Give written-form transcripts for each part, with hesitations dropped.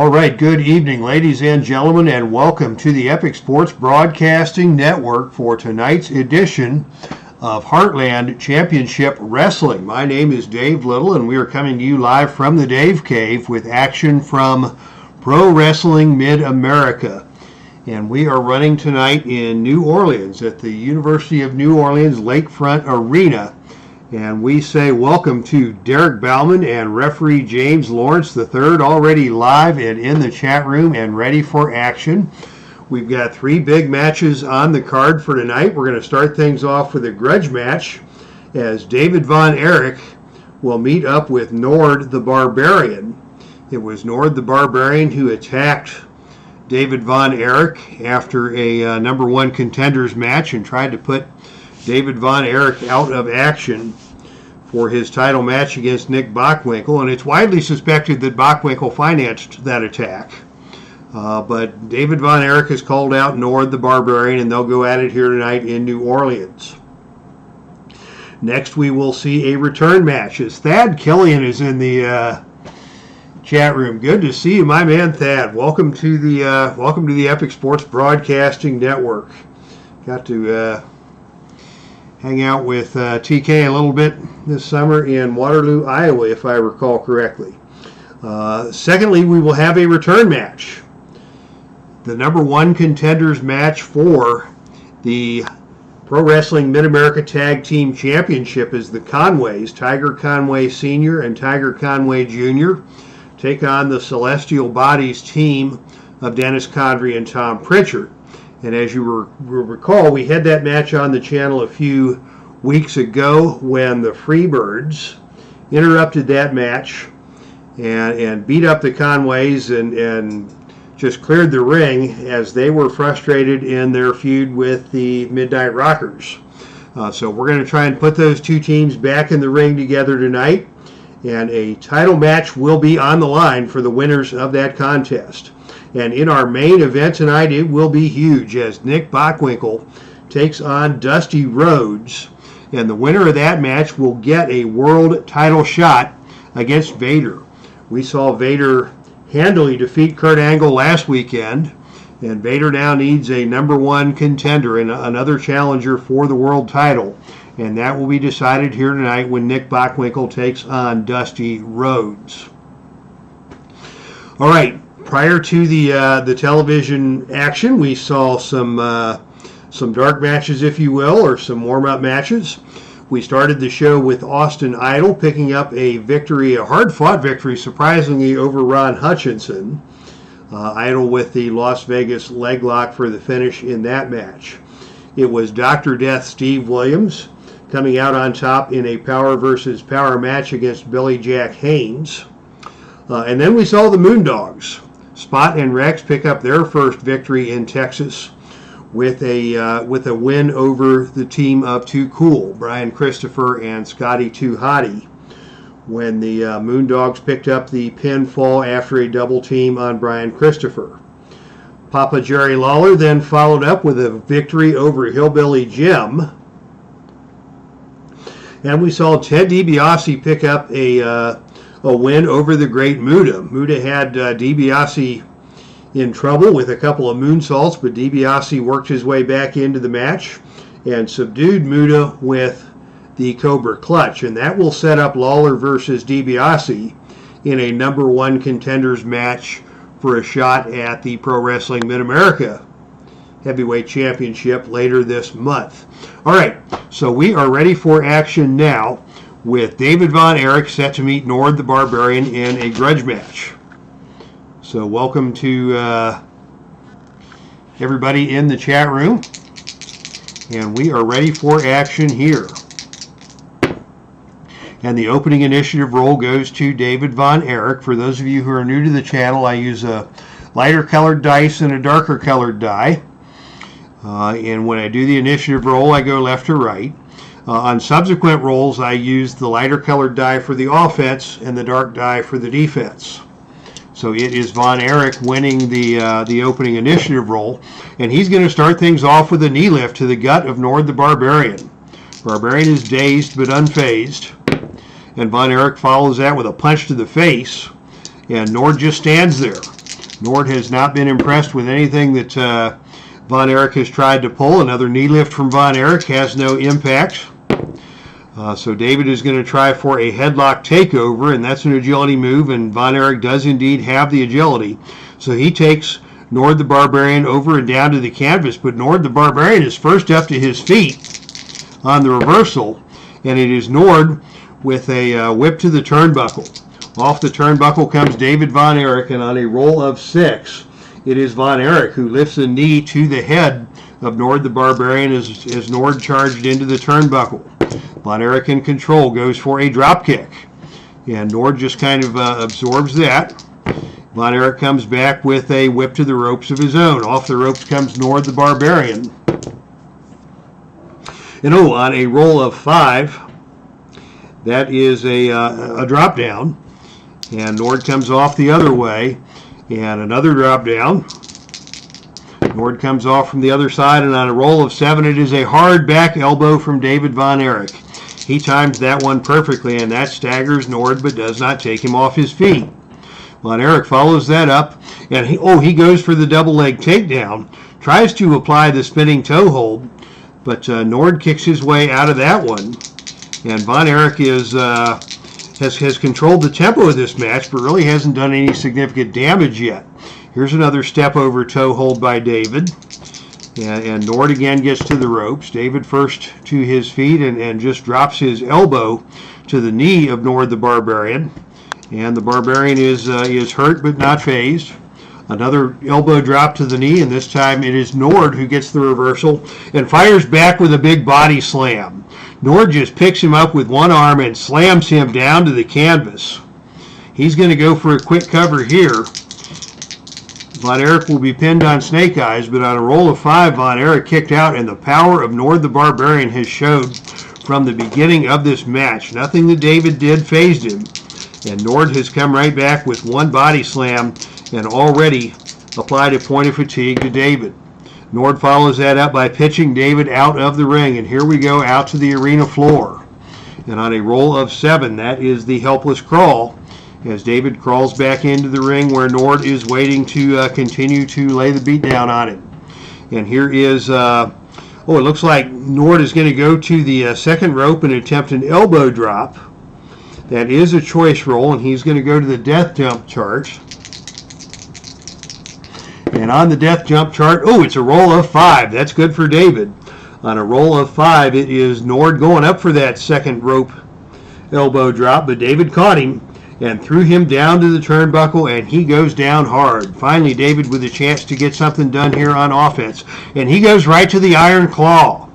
All right, good evening, ladies and gentlemen, and welcome to the Epic Sports Broadcasting Network for tonight's edition of Heartland Championship Wrestling. My name is Dave Little, and we are coming to you live from the Dave Cave with action from Pro Wrestling Mid-America. And we are running tonight in New Orleans at the University of New Orleans Lakefront Arena. And we say welcome to Derek Bauman and referee James Lawrence III, already live and in the chat room and ready for action. We've got three big matches on the card for tonight. We're going to start things off with a grudge match as David Von Erich will meet up with Nord the Barbarian. It was Nord the Barbarian who attacked David Von Erich after a number one contenders match and tried to put David Von Erich out of action for his title match against Nick Bockwinkel, and it's widely suspected that Bockwinkel financed that attack. But David Von Erich has called out Nord the Barbarian, and they'll go at it here tonight in New Orleans. Next, we will see a return match as Thad Killian is in the chat room. Good to see you, my man Thad. Welcome to the Epic Sports Broadcasting Network. Got to hang out with TK a little bit this summer in Waterloo, Iowa, if I recall correctly. Secondly, we will have a return match. The number one contenders match for the Pro Wrestling Mid-America Tag Team Championship is the Conways, Tiger Conway Sr. and Tiger Conway Jr. take on the Celestial Bodies team of Dennis Condrey and Tom Prichard. And as you will recall, we had that match on the channel a few weeks ago when the Freebirds interrupted that match and beat up the Conways and just cleared the ring as they were frustrated in their feud with the Midnight Rockers. So we're going to try and put those two teams back in the ring together tonight, and a title match will be on the line for the winners of that contest. And in our main event tonight, it will be huge as Nick Bockwinkel takes on Dusty Rhodes. And the winner of that match will get a world title shot against Vader. We saw Vader handily defeat Kurt Angle last weekend. And Vader now needs a number one contender and another challenger for the world title. And that will be decided here tonight when Nick Bockwinkel takes on Dusty Rhodes. All right. Prior to the television action, we saw some dark matches, if you will, or some warm-up matches. We started the show with Austin Idol picking up a victory, a hard-fought victory, surprisingly, over Ron Hutchinson. Idol with the Las Vegas leg lock for the finish in that match. It was Dr. Death Steve Williams coming out on top in a power versus power match against Billy Jack Haynes. And then we saw the Moondogs. Spot and Rex pick up their first victory in Texas with a win over the team of Too Cool, Brian Christopher and Scotty Too Hottie, when the Moondogs picked up the pinfall after a double team on Brian Christopher. Papa Jerry Lawler then followed up with a victory over Hillbilly Jim. And we saw Ted DiBiase pick up a win over the Great Muta. Muta had DiBiase in trouble with a couple of moonsaults, but DiBiase worked his way back into the match and subdued Muta with the Cobra Clutch. And that will set up Lawler versus DiBiase in a number one contenders match for a shot at the Pro Wrestling Mid-America Heavyweight Championship later this month. All right, so we are ready for action now, with David Von Erich set to meet Nord the Barbarian in a grudge match. So welcome to everybody in the chat room. And we are ready for action here. And the opening initiative roll goes to David Von Erich. For those of you who are new to the channel, I use a lighter colored dice and a darker colored die. And when I do the initiative roll, I go left to right. On subsequent rolls, I use the lighter colored die for the offense and the dark die for the defense. So it is Von Erich winning the opening initiative roll, and he's going to start things off with a knee lift to the gut of Nord the Barbarian. Barbarian is dazed but unfazed, and Von Erich follows that with a punch to the face, and Nord just stands there. Nord has not been impressed with anything that Von Erich has tried to pull. Another knee lift from Von Erich has no impact. So David is going to try for a headlock takeover, and that's an agility move, and Von Erich does indeed have the agility. So he takes Nord the Barbarian over and down to the canvas, but Nord the Barbarian is first up to his feet on the reversal, and it is Nord with a whip to the turnbuckle. Off the turnbuckle comes David Von Erich, and on a roll of 6, it is Von Erich who lifts a knee to the head of Nord the Barbarian as Nord charged into the turnbuckle. Von Erich in control goes for a drop kick, and Nord just kind of absorbs that. Von Erich comes back with a whip to the ropes of his own. Off the ropes comes Nord the Barbarian. And on a roll of 5, that is a drop down, and Nord comes off the other way, and another drop down. Nord comes off from the other side, and on a roll of 7, it is a hard back elbow from David Von Erich. He times that one perfectly, and that staggers Nord but does not take him off his feet. Von Erich follows that up, and he goes for the double leg takedown, tries to apply the spinning toe hold, but Nord kicks his way out of that one. And Von Erich has controlled the tempo of this match, but really hasn't done any significant damage yet. Here's another step over toe hold by David. And Nord again gets to the ropes. David first to his feet and just drops his elbow to the knee of Nord the Barbarian. And the Barbarian is hurt but not phased. Another elbow drop to the knee, and this time it is Nord who gets the reversal and fires back with a big body slam. Nord just picks him up with one arm and slams him down to the canvas. He's going to go for a quick cover here. Von Erich will be pinned on snake eyes, but on a roll of 5, Von Erich kicked out, and the power of Nord the Barbarian has showed from the beginning of this match. Nothing that David did fazed him, and Nord has come right back with one body slam and already applied a point of fatigue to David. Nord follows that up by pitching David out of the ring, and here we go out to the arena floor. And on a roll of 7, that is the helpless crawl, as David crawls back into the ring where Nord is waiting to continue to lay the beat down on him. And here is, it looks like Nord is going to go to the second rope and attempt an elbow drop. That is a choice roll, and he's going to go to the death jump chart. And on the death jump chart, it's a roll of 5. That's good for David. On a roll of 5, it is Nord going up for that second rope elbow drop, but David caught him and threw him down to the turnbuckle, and he goes down hard. Finally, David with a chance to get something done here on offense, and he goes right to the Iron Claw.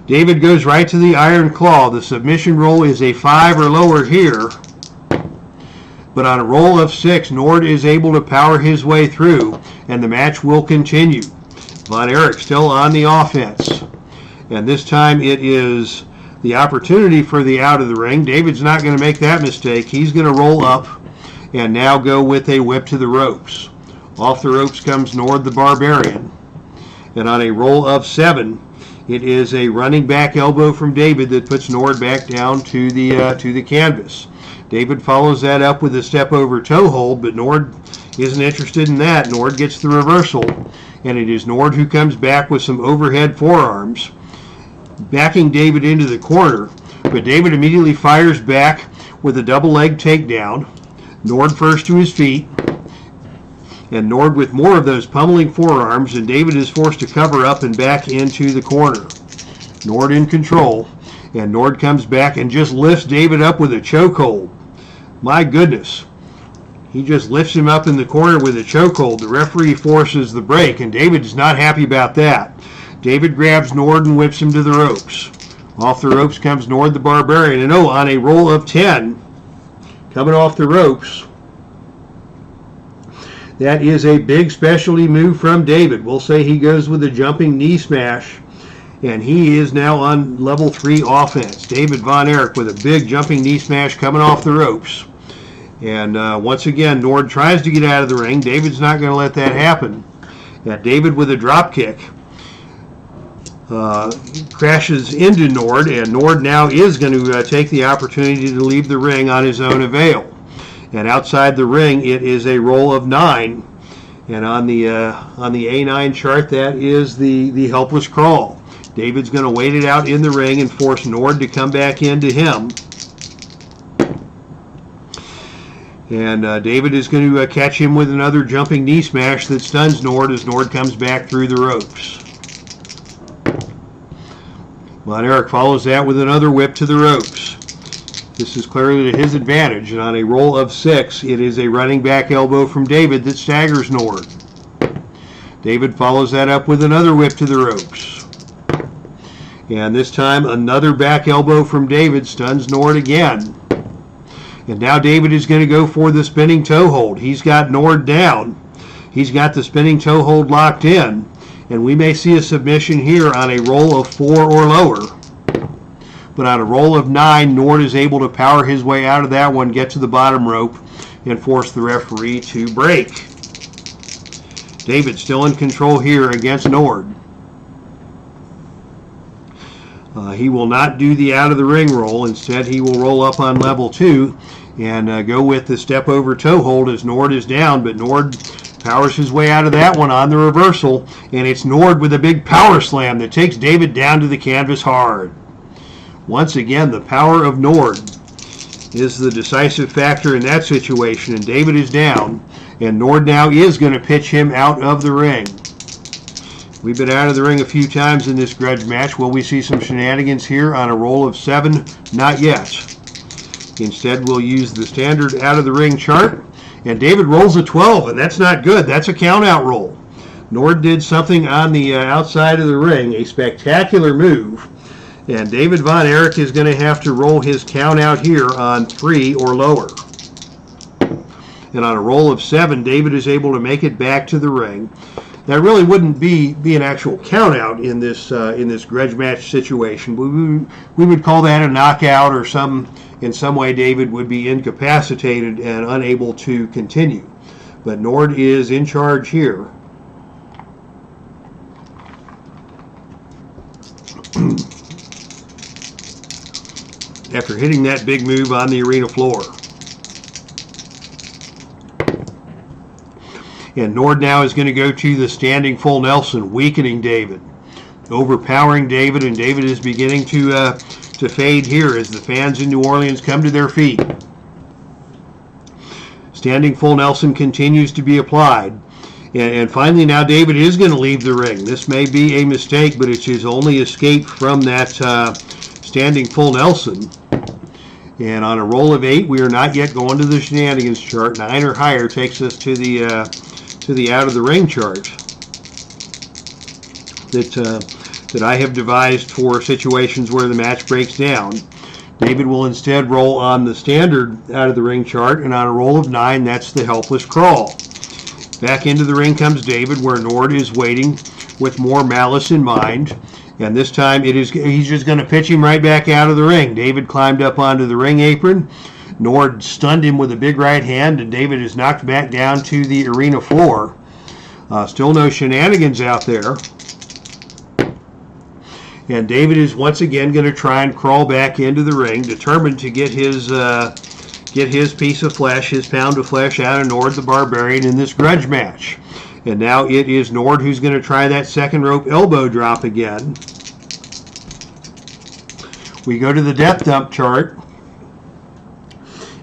David goes right to the Iron Claw. The submission roll is a 5 or lower here, but on a roll of 6, Nord is able to power his way through, and the match will continue. Von Erich still on the offense, and this time it is the opportunity for the out of the ring. David's not going to make that mistake. He's going to roll up and now go with a whip to the ropes. Off the ropes comes Nord the Barbarian, and on a roll of 7, it is a running back elbow from David that puts Nord back down to the canvas. David follows that up with a step over toe hold, but Nord isn't interested in that. Nord gets the reversal, and it is Nord who comes back with some overhead forearms, backing David into the corner, but David immediately fires back with a double leg takedown. Nord first to his feet, and Nord with more of those pummeling forearms, and David is forced to cover up and back into the corner. Nord in control, and Nord comes back and just lifts David up with a chokehold. My goodness. He just lifts him up in the corner with a chokehold. The referee forces the break, and David is not happy about that. David grabs Nord and whips him to the ropes. Off the ropes comes Nord the Barbarian, and on a roll of 10, coming off the ropes, that is a big specialty move from David. We'll say he goes with a jumping knee smash, and he is now on level 3 offense. David Von Erich with a big jumping knee smash coming off the ropes. And once again, Nord tries to get out of the ring. David's not going to let that happen. David with a drop kick crashes into Nord, and Nord now is going to take the opportunity to leave the ring on his own avail. And outside the ring, it is a roll of 9, And on the A9 chart, that is the helpless crawl. David's going to wait it out in the ring and force Nord to come back into him. And David is going to catch him with another jumping knee smash that stuns Nord as Nord comes back through the ropes. Von Erich follows that with another whip to the ropes. This is clearly to his advantage, and on a roll of 6, it is a running back elbow from David that staggers Nord. David follows that up with another whip to the ropes. And this time, another back elbow from David stuns Nord again. And now David is going to go for the spinning toe hold. He's got Nord down. He's got the spinning toe hold locked in. And we may see a submission here on a roll of 4 or lower. But on a roll of 9, Nord is able to power his way out of that one, get to the bottom rope, and force the referee to break. David still in control here against Nord. He will not do the out of the ring roll. Instead, he will roll up on level 2 and go with the step over toe hold as Nord is down. But Nord powers his way out of that one on the reversal. And it's Nord with a big power slam that takes David down to the canvas hard. Once again, the power of Nord is the decisive factor in that situation. And David is down. And Nord now is going to pitch him out of the ring. We've been out of the ring a few times in this grudge match. Will we see some shenanigans here on a roll of 7? Not yet. Instead, we'll use the standard out of the ring chart. And David rolls a 12, and that's not good. That's a count out roll. Nord did something on the outside of the ring, a spectacular move. And David Von Erich is going to have to roll his count out here on 3 or lower. And on a roll of 7, David is able to make it back to the ring. That really wouldn't be an actual count out in this grudge match situation. We would call that a knockout, or in some way David would be incapacitated and unable to continue. But Nord is in charge here. After hitting that big move on the arena floor. And Nord now is going to go to the standing full Nelson, weakening David, overpowering David, and David is beginning to fade here as the fans in New Orleans come to their feet. Standing full Nelson continues to be applied. And finally now David is going to leave the ring. This may be a mistake, but it's his only escape from that standing full Nelson. And on a roll of 8, we are not yet going to the shenanigans chart. 9 or higher takes us to the out of the ring chart that I have devised for situations where the match breaks down. David will instead roll on the standard out of the ring chart, and on a roll of 9, that's the helpless crawl. Back into the ring comes David, where Nord is waiting with more malice in mind. And this time he's just going to pitch him right back out of the ring. David climbed up onto the ring apron. Nord stunned him with a big right hand, and David is knocked back down to the arena floor. Still no shenanigans out there. And David is once again going to try and crawl back into the ring, determined to get his piece of flesh, his pound of flesh out of Nord the Barbarian in this grudge match. And now it is Nord who's going to try that second rope elbow drop again. We go to the depth dump chart.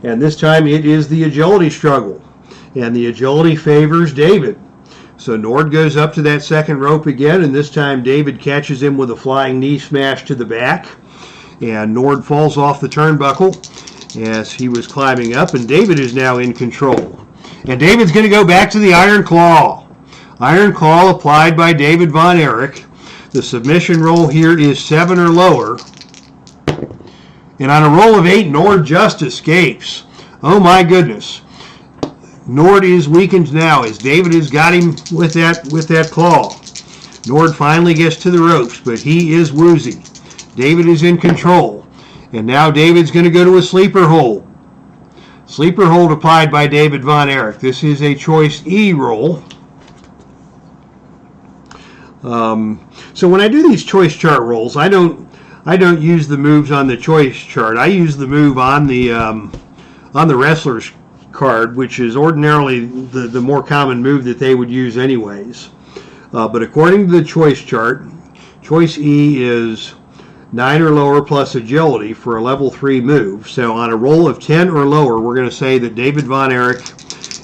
And this time it is the agility struggle. And the agility favors David. So Nord goes up to that second rope again, and this time David catches him with a flying knee smash to the back. And Nord falls off the turnbuckle as he was climbing up, and David is now in control. And David's going to go back to the Iron Claw. Iron Claw applied by David Von Erich. The submission roll here is 7 or lower. And on a roll of 8, Nord just escapes. Oh my goodness. Nord is weakened now as David has got him with that claw. Nord finally gets to the ropes, but he is woozy. David is in control. And now David's going to go to a sleeper hold. Sleeper hold applied by David Von Erich. This is a choice E roll. So when I do these choice chart rolls, I don't use the moves on the choice chart. I use the move on the wrestler's card, which is ordinarily the more common move that they would use anyways. But according to the choice chart, choice E is 9 or lower plus agility for a level 3 move. So on a roll of 10 or lower, we're going to say that David Von Erich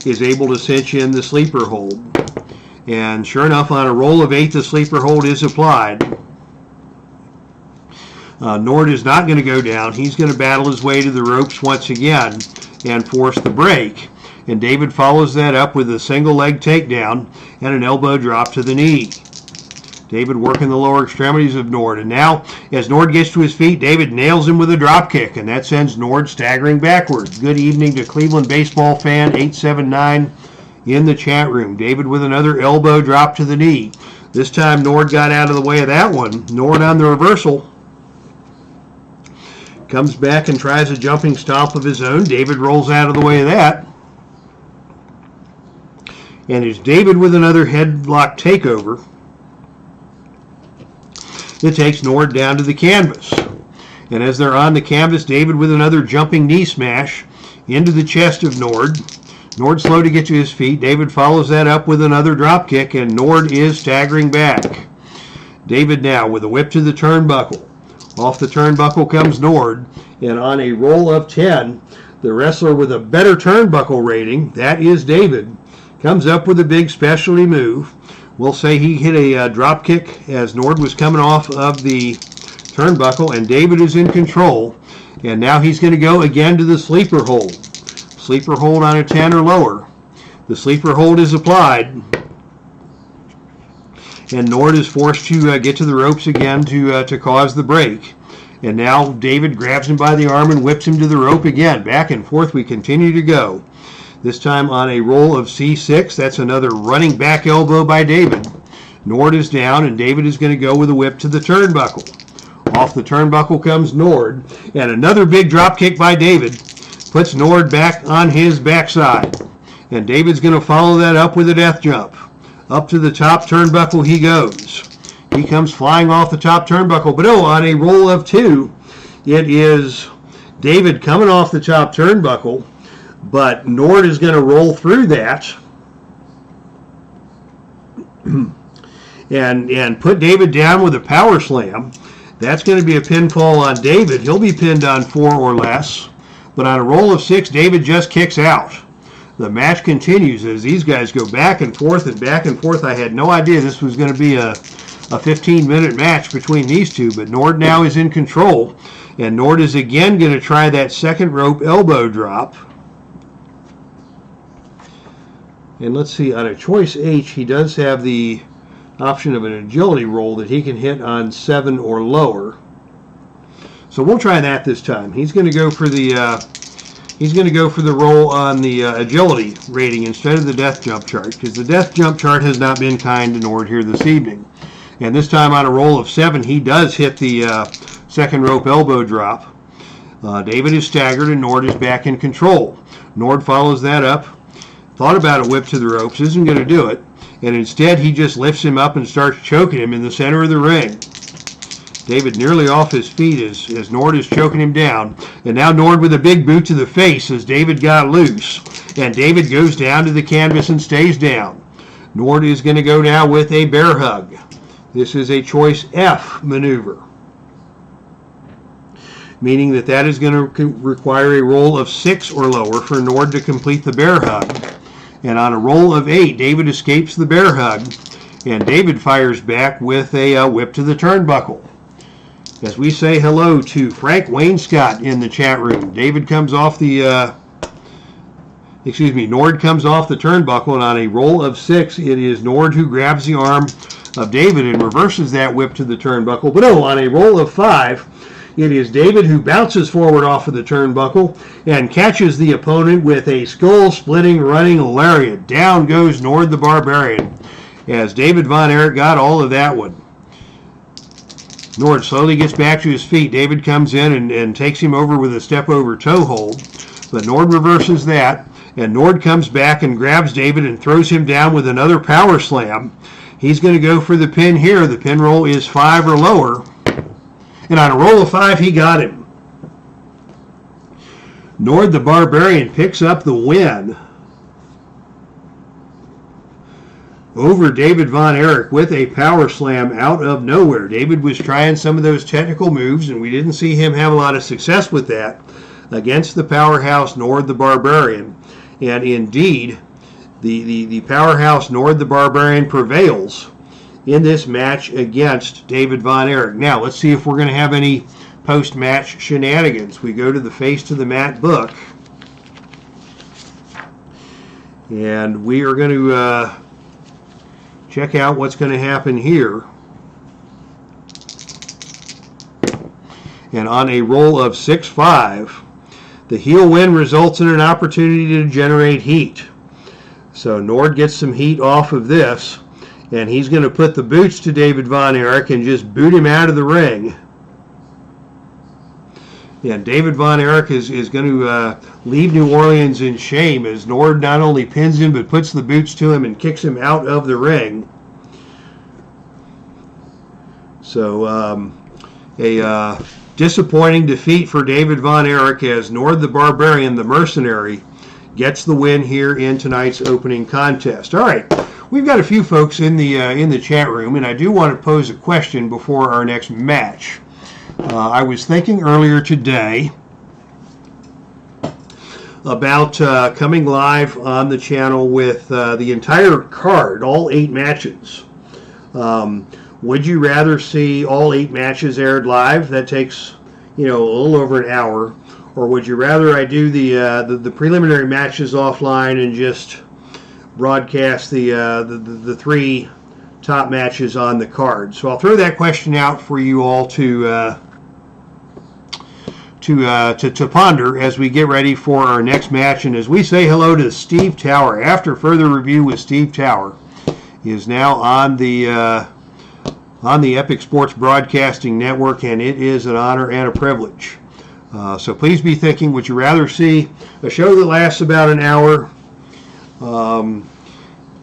is able to cinch in the sleeper hold. And sure enough, on a roll of 8, the sleeper hold is applied. Nord is not going to go down. He's going to battle his way to the ropes once again and force the break. And David follows that up with a single leg takedown and an elbow drop to the knee. David working the lower extremities of Nord. And now, as Nord gets to his feet, David nails him with a drop kick, and that sends Nord staggering backwards. Good evening to Cleveland baseball fan 879 in the chat room. David with another elbow drop to the knee. This time Nord got out of the way of that one. Nord on the reversal. Comes back and tries a jumping stomp of his own. David rolls out of the way of that. And it's David with another headlock takeover. It takes Nord down to the canvas. And as they're on the canvas, David with another jumping knee smash into the chest of Nord. Nord slow to get to his feet. David follows that up with another drop kick, and Nord is staggering back. David now with a whip to the turnbuckle. Off the turnbuckle comes Nord, and on a roll of 10, the wrestler with a better turnbuckle rating, that is David, comes up with a big specialty move. We'll say he hit a drop kick as Nord was coming off of the turnbuckle, and David is in control. And now he's going to go again to the sleeper hold. Sleeper hold on a 10 or lower. The sleeper hold is applied, and Nord is forced to get to the ropes again to cause the break. And now David grabs him by the arm and whips him to the rope again. Back and forth we continue to go. This time on a roll of C6. That's another running back elbow by David. Nord is down, and David is going to go with a whip to the turnbuckle. Off the turnbuckle comes Nord, and another big drop kick by David puts Nord back on his backside. And David's going to follow that up with a death jump. Up to the top turnbuckle he goes. He comes flying off the top turnbuckle, but on a roll of 2, it is David coming off the top turnbuckle, but Nord is going to roll through that and put David down with a power slam. That's going to be a pinfall on David. He'll be pinned on 4 or less, but on a roll of 6, David just kicks out. The match continues as these guys go back and forth and back and forth. I had no idea this was going to be a 15-minute match between these two, but Nord now is in control, and Nord is again going to try that second rope elbow drop. And let's see, on a choice H, he does have the option of an agility roll that he can hit on 7 or lower. So we'll try that this time. He's going to go for the roll on the agility rating instead of the death jump chart, because the death jump chart has not been kind to Nord here this evening. And this time on a roll of 7, he does hit the second rope elbow drop. David is staggered, and Nord is back in control. Nord follows that up. Thought about a whip to the ropes, isn't going to do it, and instead he just lifts him up and starts choking him in the center of the ring. David nearly off his feet as Nord is choking him down, and now Nord with a big boot to the face as David got loose, and David goes down to the canvas and stays down. Nord is going to go now with a bear hug. This is a choice F maneuver, meaning that is going to require a roll of 6 or lower for Nord to complete the bear hug. And on a roll of 8, David escapes the bear hug, and David fires back with a whip to the turnbuckle. As we say hello to Frank Wainscott in the chat room. David comes off the, Nord comes off the turnbuckle, and on a roll of 6, it is Nord who grabs the arm of David and reverses that whip to the turnbuckle. But on a roll of 5, it is David who bounces forward off of the turnbuckle and catches the opponent with a skull-splitting running lariat. Down goes Nord the Barbarian as David Von Erich got all of that one. Nord slowly gets back to his feet. David comes in and takes him over with a step-over toe hold, but Nord reverses that, and Nord comes back and grabs David and throws him down with another power slam. He's going to go for the pin here. The pin roll is 5 or lower. And on a roll of 5, he got him. Nord the Barbarian picks up the win over David Von Erich with a power slam out of nowhere. David was trying some of those technical moves, and we didn't see him have a lot of success with that against the powerhouse Nord the Barbarian. And indeed, the powerhouse Nord the Barbarian prevails in this match against David Von Erich. Now, let's see if we're going to have any post-match shenanigans. We go to the Face to the Mat book, and we are going to check out what's going to happen here. And on a roll of 6-5, the heel win results in an opportunity to generate heat. So Nord gets some heat off of this, and he's going to put the boots to David Von Erich and just boot him out of the ring. And David Von Erich is going to leave New Orleans in shame as Nord not only pins him but puts the boots to him and kicks him out of the ring. So a disappointing defeat for David Von Erich as Nord the Barbarian, the mercenary, gets the win here in tonight's opening contest. All right, we've got a few folks in the chat room, and I do want to pose a question before our next match. I was thinking earlier today about coming live on the channel with the entire card, all 8 matches. Would you rather see all 8 matches aired live? That takes, a little over an hour. Or would you rather I do the preliminary matches offline and just broadcast the 3 top matches on the card? So I'll throw that question out for you all to ponder as we get ready for our next match. And as we say hello to Steve Tower, after further review with Steve Tower, is now on the Epic Sports Broadcasting Network, and it is an honor and a privilege. So please be thinking, would you rather see a show that lasts about an hour?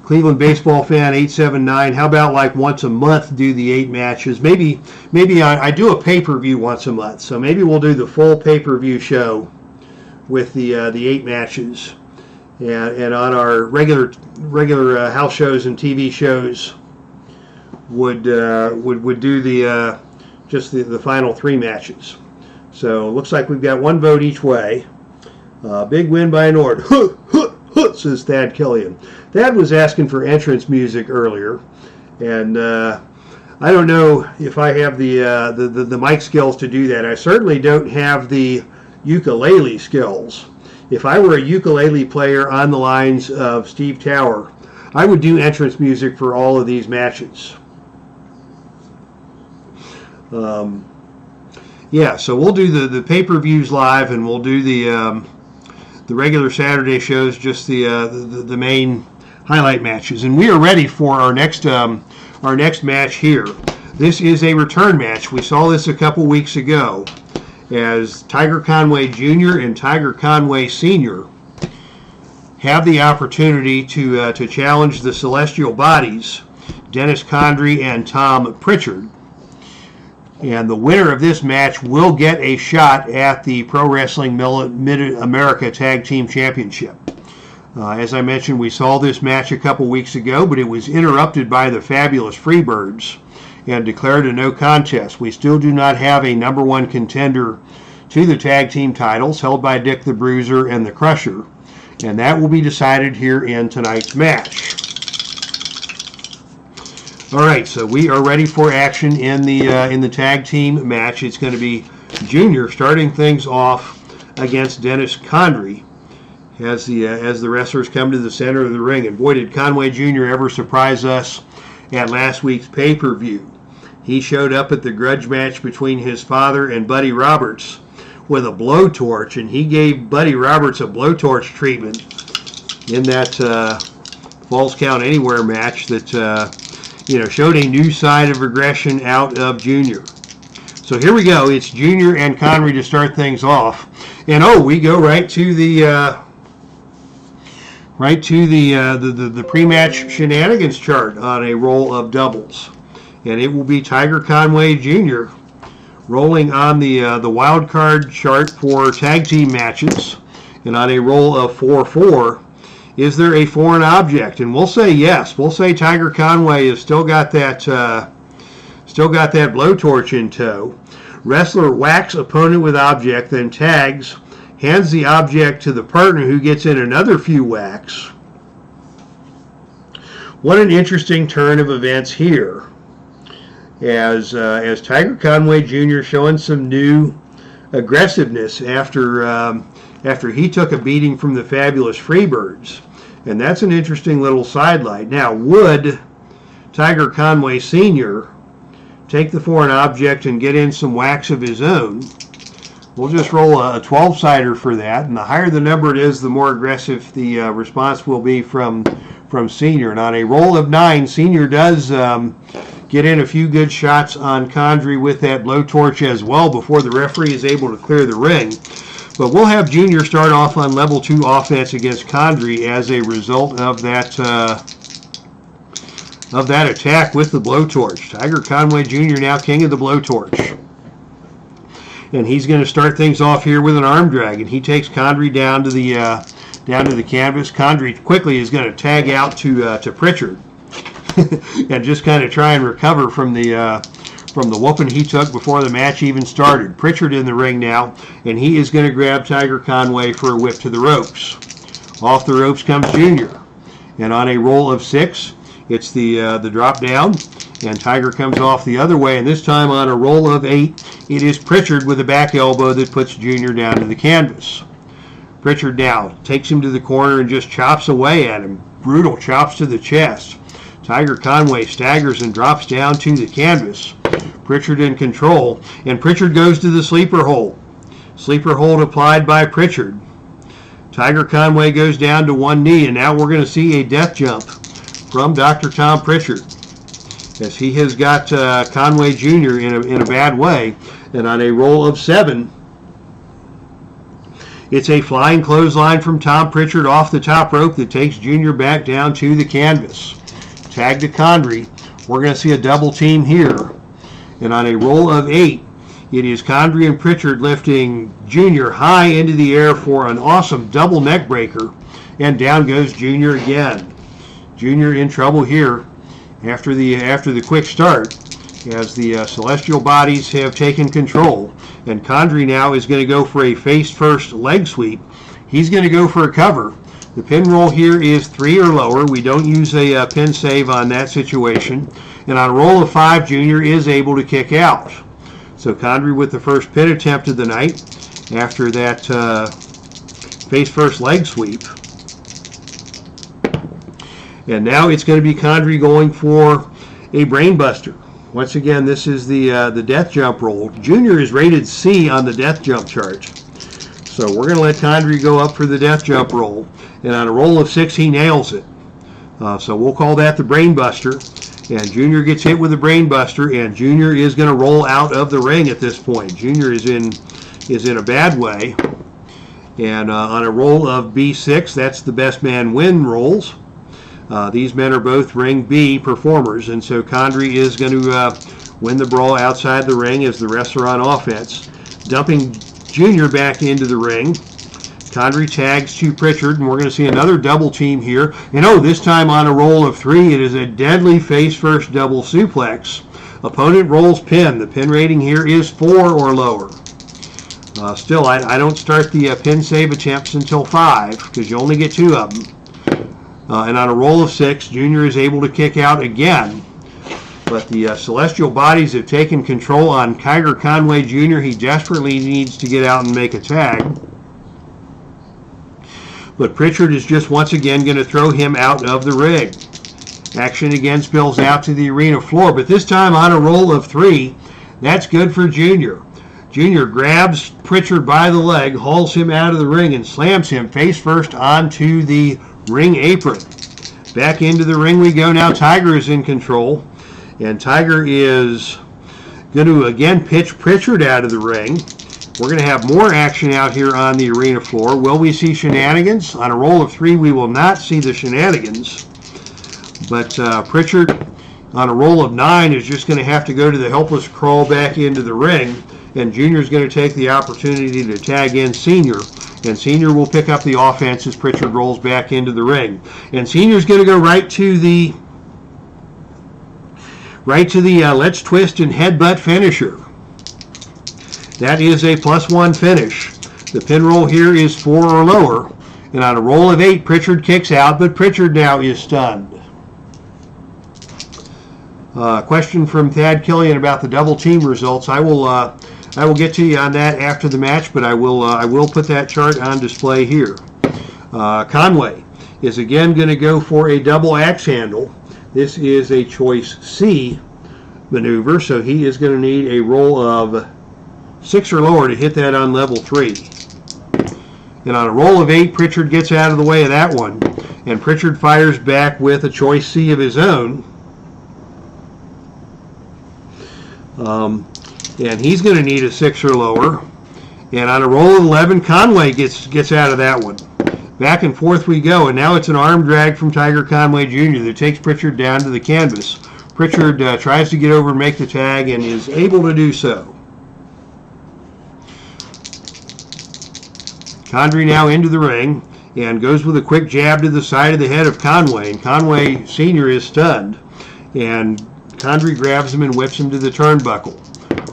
Cleveland baseball fan 879, how about like once a month do the 8 matches? Maybe I do a pay-per-view once a month, so maybe we'll do the full pay-per-view show with the 8 matches, and on our regular house shows and TV shows would do the just the final 3 matches. So looks like we've got 1 vote each way. Big win by Nord. Says Thad Killian. Thad was asking for entrance music earlier, and I don't know if I have the mic skills to do that. I certainly don't have the ukulele skills. If I were a ukulele player on the lines of Steve Tower, I would do entrance music for all of these matches. Yeah, so we'll do the pay-per-views live, and we'll do the regular Saturday shows, just the main highlight matches. And we are ready for our next match here. This is a return match. We saw this a couple weeks ago as Tiger Conway Jr. and Tiger Conway Sr. have the opportunity to challenge the Celestial Bodies, Dennis Condrey and Tom Prichard. And the winner of this match will get a shot at the Pro Wrestling Mid-America Tag Team Championship. As I mentioned, we saw this match a couple weeks ago, but it was interrupted by the Fabulous Freebirds and declared a no contest. We still do not have a number 1 contender to the tag team titles, held by Dick the Bruiser and the Crusher, and that will be decided here in tonight's match. All right, so we are ready for action in the tag team match. It's going to be Junior starting things off against Dennis Condrey as the wrestlers come to the center of the ring. And boy, did Conway Jr. ever surprise us at last week's pay-per-view. He showed up at the grudge match between his father and Buddy Roberts with a blowtorch, and he gave Buddy Roberts a blowtorch treatment in that Falls Count Anywhere match that showed a new side of aggression out of Junior. So here we go. It's Junior and Connery to start things off, and we go right to the pre-match shenanigans chart on a roll of doubles, and it will be Tiger Conway Jr. rolling on the wild card chart for tag team matches. And on a roll of 4-4, is there a foreign object? And we'll say yes. We'll say Tiger Conway has still got that blowtorch in tow. Wrestler whacks opponent with object, then tags, hands the object to the partner who gets in another few whacks. What an interesting turn of events here. As Tiger Conway Jr. showing some new aggressiveness after he took a beating from the fabulous Freebirds. And that's an interesting little sidelight. Now, would Tiger Conway Sr. take the foreign object and get in some whacks of his own? We'll just roll a 12-sider for that, and the higher the number it is, the more aggressive the response will be from Senior. And on a roll of 9, Senior does get in a few good shots on Condrey with that blowtorch as well before the referee is able to clear the ring. But we'll have Junior start off on level 2 offense against Condrey as a result of that attack with the blowtorch. Tiger Conway Jr. now king of the blowtorch. And he's going to start things off here with an arm drag, and he takes Condrey down to the canvas. Condrey quickly is going to tag out to Prichard and just kind of try and recover from the whooping he took before the match even started. Prichard in the ring now, and he is going to grab Tiger Conway for a whip to the ropes. Off the ropes comes Junior, and on a roll of 6, it's the drop down, and Tiger comes off the other way, and this time on a roll of 8, it is Prichard with a back elbow that puts Junior down to the canvas. Prichard now takes him to the corner and just chops away at him. Brutal chops to the chest. Tiger Conway staggers and drops down to the canvas. Prichard in control, and Prichard goes to the sleeper hold. Sleeper hold applied by Prichard. Tiger Conway goes down to one knee, and now we're going to see a death jump from Dr. Tom Prichard, as he has got Conway Jr. in a bad way. And on a roll of 7, it's a flying clothesline from Tom Prichard off the top rope that takes Junior back down to the canvas. Tag to Condrey. We're going to see a double team here. And on a roll of 8, it is Condrey and Prichard lifting Junior high into the air for an awesome double neck breaker. And down goes Junior again. Junior in trouble here after the quick start, as the Celestial Bodies have taken control. And Condrey now is going to go for a face-first leg sweep. He's going to go for a cover. The pin roll here is 3 or lower. We don't use a pin save on that situation. And on a roll of 5, Junior is able to kick out. So Condrey with the first pin attempt of the night after that face-first leg sweep. And now it's going to be Condrey going for a brainbuster. Once again, this is the death jump roll. Junior is rated C on the death jump chart. So we're going to let Condrey go up for the death jump roll. And on a roll of 6, he nails it. So we'll call that the brainbuster. And Junior gets hit with the brainbuster, and Junior is going to roll out of the ring at this point. Junior is in a bad way. And on a roll of B6, that's the best man win rolls. These men are both ring B performers, and so Condrey is going to win the brawl outside the ring as the wrestler on offense. Dumping Junior back into the ring. Condrey tags to Prichard, and we're going to see another double team here. And this time on a roll of 3, it is a deadly face-first double suplex. Opponent rolls pin. The pin rating here is 4 or lower. Still, I don't start the pin save attempts until 5, because you only get 2 of them. And on a roll of 6, Junior is able to kick out again. But the Celestial Bodies have taken control on Tiger Conway Jr. He desperately needs to get out and make a tag. But Prichard is just once again going to throw him out of the ring. Action again spills out to the arena floor, but this time on a roll of 3, that's good for Junior. Junior grabs Prichard by the leg, hauls him out of the ring, and slams him face first onto the ring apron. Back into the ring we go now. Tiger is in control, and Tiger is going to again pitch Prichard out of the ring. We're going to have more action out here on the arena floor. Will we see shenanigans? On a roll of 3, we will not see the shenanigans. But Prichard, on a roll of 9, is just going to have to go to the helpless crawl back into the ring. And Junior's going to take the opportunity to tag in Senior. and Senior will pick up the offense as Prichard rolls back into the ring. And Senior's going to go right to the let's twist and headbutt finisher. That is a +1 finish. The pin roll here is 4 or lower, and on a roll of 8, Prichard kicks out, but Prichard now is stunned. Question from Thad Killian about the double team results. I will get to you on that after the match, but I will put that chart on display here. Conway is again going to go for a double axe handle. This is a choice C maneuver, so he is going to need a roll of 6 or lower to hit that on level 3. And on a roll of 8, Prichard gets out of the way of that one, and Prichard fires back with a choice C of his own. And he's going to need a 6 or lower. And on a roll of 11, Conway gets out of that one. Back and forth we go, and now it's an arm drag from Tiger Conway Jr. that takes Prichard down to the canvas. Prichard tries to get over and make the tag and is able to do so. Condrey now into the ring and goes with a quick jab to the side of the head of Conway, and Conway Sr. is stunned. And Condrey grabs him and whips him to the turnbuckle.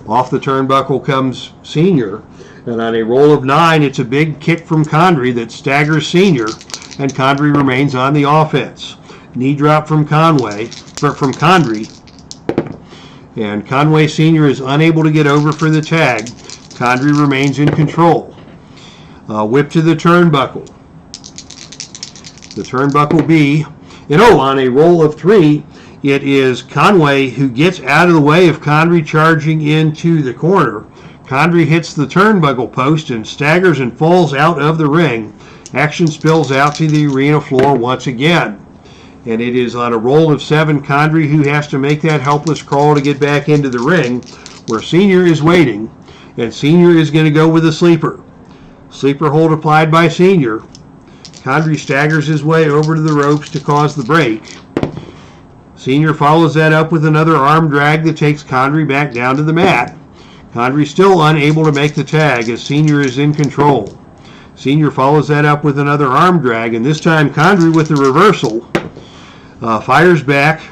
Off the turnbuckle comes Senior, and on a roll of 9, it's a big kick from Condrey that staggers Senior, and Condrey remains on the offense. Knee drop from Condrey, and Conway Senior is unable to get over for the tag. Condrey remains in control. Whip to the turnbuckle. The turnbuckle B, and on a roll of 3, it is Conway who gets out of the way of Condrey charging into the corner. Condrey hits the turnbuckle post and staggers and falls out of the ring. Action spills out to the arena floor once again. And it is on a roll of 7, Condrey who has to make that helpless crawl to get back into the ring, where Senior is waiting, and Senior is going to go with a sleeper. Sleeper hold applied by Senior. Condrey staggers his way over to the ropes to cause the break. Senior follows that up with another arm drag that takes Condrey back down to the mat. Condrey still unable to make the tag as Senior is in control. Senior follows that up with another arm drag, and this time Condrey with the reversal fires back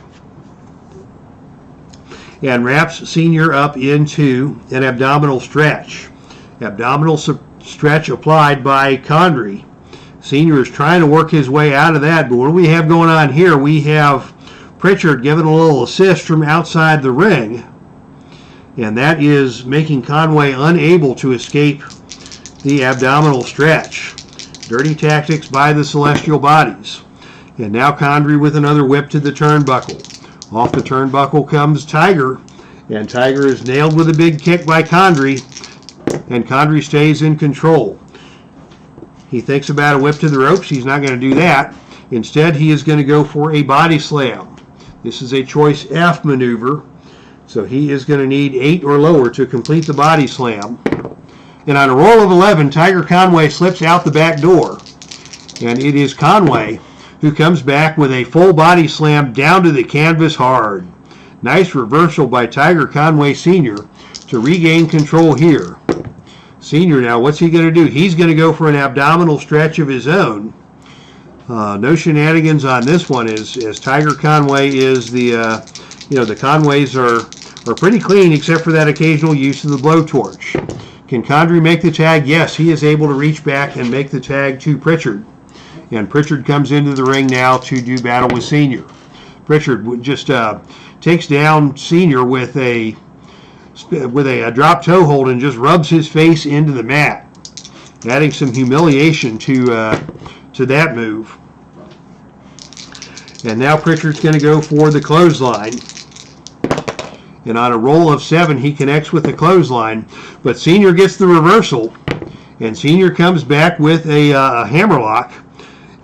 and wraps Senior up into an abdominal stretch. Abdominal stretch applied by Condrey. Senior is trying to work his way out of that, but what do we have going on here? We have Prichard giving a little assist from outside the ring, and that is making Conway unable to escape the abdominal stretch. Dirty tactics by the Celestial Bodies. And now Condrey with another whip to the turnbuckle. Off the turnbuckle comes Tiger, and Tiger is nailed with a big kick by Condrey, and Condrey stays in control. He thinks about a whip to the ropes. He's not going to do that. Instead, he is going to go for a body slam. This is a choice F maneuver, so he is going to need 8 or lower to complete the body slam. And on a roll of 11, Tiger Conway slips out the back door, and it is Conway who comes back with a full body slam down to the canvas hard. Nice reversal by Tiger Conway Sr. to regain control here. Senior now, what's he going to do? He's going to go for an abdominal stretch of his own. No shenanigans on this one, as Tiger Conway is the Conways are pretty clean except for that occasional use of the blowtorch. Can Condrey make the tag? Yes, he is able to reach back and make the tag to Prichard. And Prichard comes into the ring now to do battle with Senior. Prichard just takes down Senior with a drop toe hold and just rubs his face into the mat, adding some humiliation to that move. And now Prichard's going to go for the clothesline. And on a roll of 7, he connects with the clothesline, but Senior gets the reversal, and Senior comes back with a hammerlock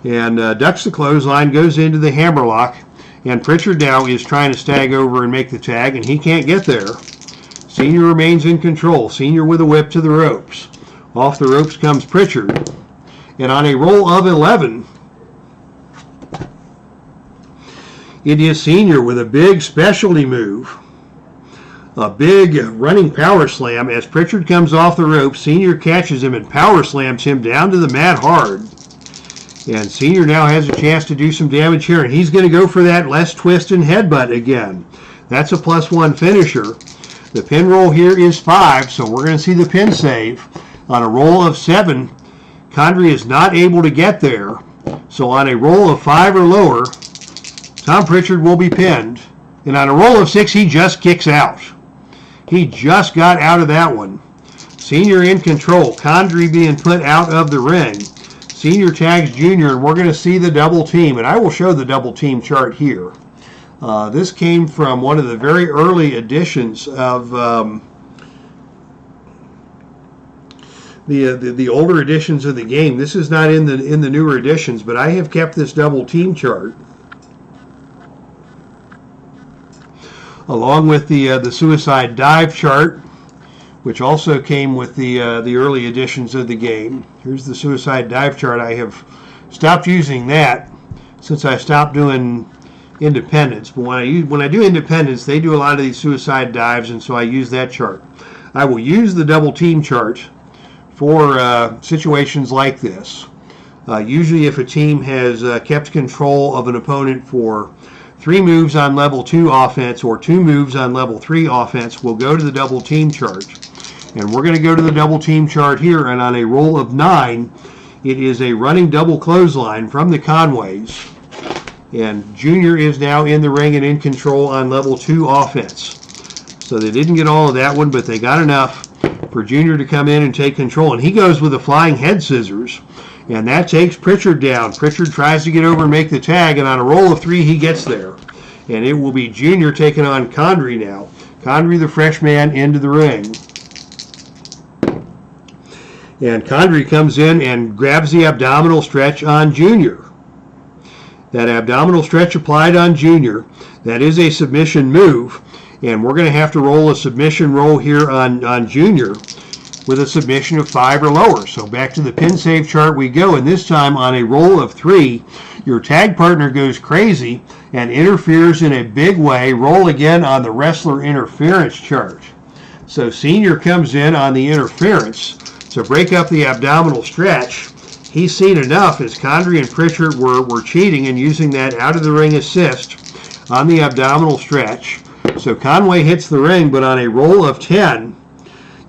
and ducks the clothesline, goes into the hammerlock, and Prichard now is trying to stag over and make the tag, and he can't get there. Senior remains in control. Senior with a whip to the ropes. Off the ropes comes Prichard, and on a roll of 11, it is Senior with a big specialty move. A big running power slam as Prichard comes off the rope. Senior catches him and power slams him down to the mat hard. And Senior now has a chance to do some damage here, and he's going to go for that less twist and headbutt again. That's a +1 finisher. The pin roll here is 5, so we're going to see the pin save. On a roll of 7, Condrey is not able to get there. So on a roll of 5 or lower, Tom Prichard will be pinned. And on a roll of 6, he just kicks out. He just got out of that one. Senior in control. Condrey being put out of the ring. Senior tags Junior, and we're going to see the double team. And I will show the double team chart here. This came from one of the very early editions of the older editions of the game. This is not in the newer editions, but I have kept this double team chart along with the suicide dive chart, which also came with the early editions of the game. Here's the suicide dive chart. I have stopped using that since I stopped doing independence. But when I do independence, they do a lot of these suicide dives, and so I use that chart. I will use the double team chart for situations like this. Usually if a team has kept control of an opponent for 3 moves on level 2 offense or 2 moves on level 3 offense, we'll go to the double team chart. And we're going to go to the double team chart here, and on a roll of 9, it is a running double clothesline from the Conways. And Junior is now in the ring and in control on level 2 offense. So they didn't get all of that one, but they got enough for Junior to come in and take control. And he goes with the flying head scissors, and that takes Prichard down. Prichard tries to get over and make the tag, and on a roll of 3, he gets there. And it will be Junior taking on Condrey now. Condrey, the fresh man, into the ring. And Condrey comes in and grabs the abdominal stretch on Junior. That abdominal stretch applied on Junior, that is a submission move. And we're going to have to roll a submission roll here on Junior with a submission of 5 or lower. So back to the pin save chart we go, and this time on a roll of 3, your tag partner goes crazy and interferes in a big way. Roll again on the wrestler interference chart. So Senior comes in on the interference to break up the abdominal stretch. He's seen enough as Condrey and Prichard were cheating and using that out of the ring assist on the abdominal stretch. So Conway hits the ring, but on a roll of 10,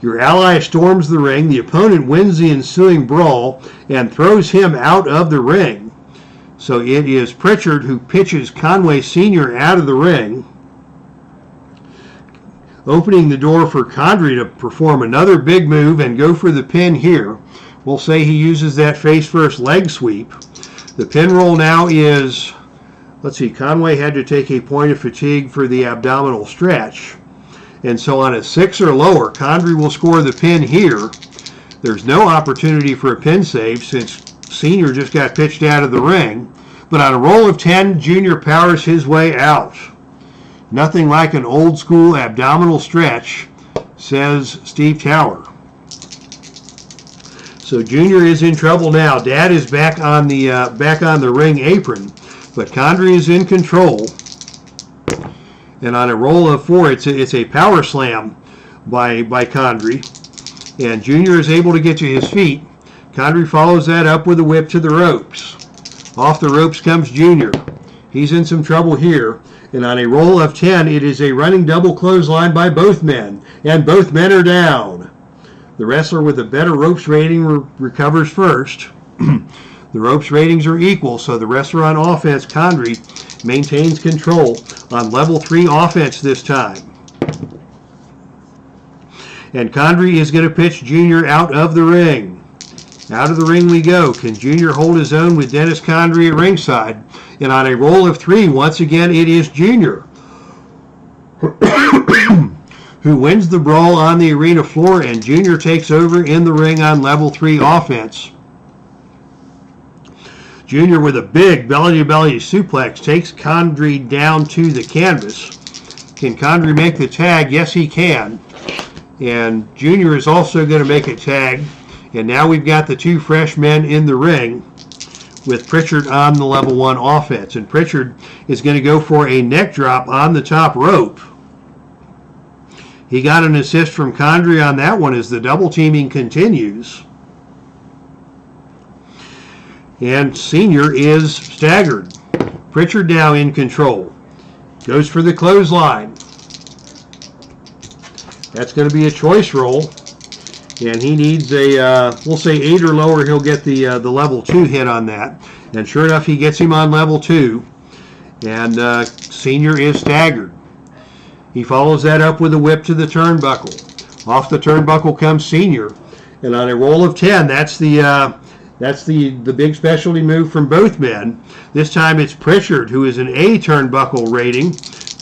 your ally storms the ring. The opponent wins the ensuing brawl and throws him out of the ring. So it is Prichard who pitches Conway Sr. out of the ring, opening the door for Condrey to perform another big move and go for the pin here. We'll say he uses that face-first leg sweep. The pin roll now is, let's see, Conway had to take a point of fatigue for the abdominal stretch. And so on a 6 or lower, Condrey will score the pin here. There's no opportunity for a pin save since Senior just got pitched out of the ring. But on a roll of 10, Junior powers his way out. Nothing like an old school abdominal stretch, says Steve Tower. So Junior is in trouble now. Dad is back on the ring apron, but Condrey is in control. And on a roll of 4, it's a power slam by Condrey. And Junior is able to get to his feet. Condrey follows that up with a whip to the ropes. Off the ropes comes Junior. He's in some trouble here. And on a roll of 10, it is a running double clothesline by both men. And both men are down. The wrestler with a better ropes rating recovers first. The ropes ratings are equal, so the wrestler on offense, Condrey, maintains control on level 3 offense this time. And Condrey is going to pitch Junior out of the ring. Out of the ring we go. Can Junior hold his own with Dennis Condrey at ringside? And on a roll of 3, once again, it is Junior who wins the brawl on the arena floor, and Junior takes over in the ring on level 3 offense. Junior with a big belly-to-belly suplex takes Condrey down to the canvas. Can Condrey make the tag? Yes, he can. And Junior is also going to make a tag. And now we've got the 2 fresh men in the ring with Prichard on the level 1 offense. And Prichard is going to go for a neck drop on the top rope. He got an assist from Condrey on that one as the double teaming continues. And Senior is staggered. Prichard now in control. Goes for the clothesline. That's going to be a choice roll. And he needs a, we'll say 8 or lower, he'll get the level 2 hit on that. And sure enough, he gets him on level 2. And Senior is staggered. He follows that up with a whip to the turnbuckle. Off the turnbuckle comes Senior. And on a roll of 10, that's the big specialty move from both men. This time it's Prichard, who is an A turnbuckle rating,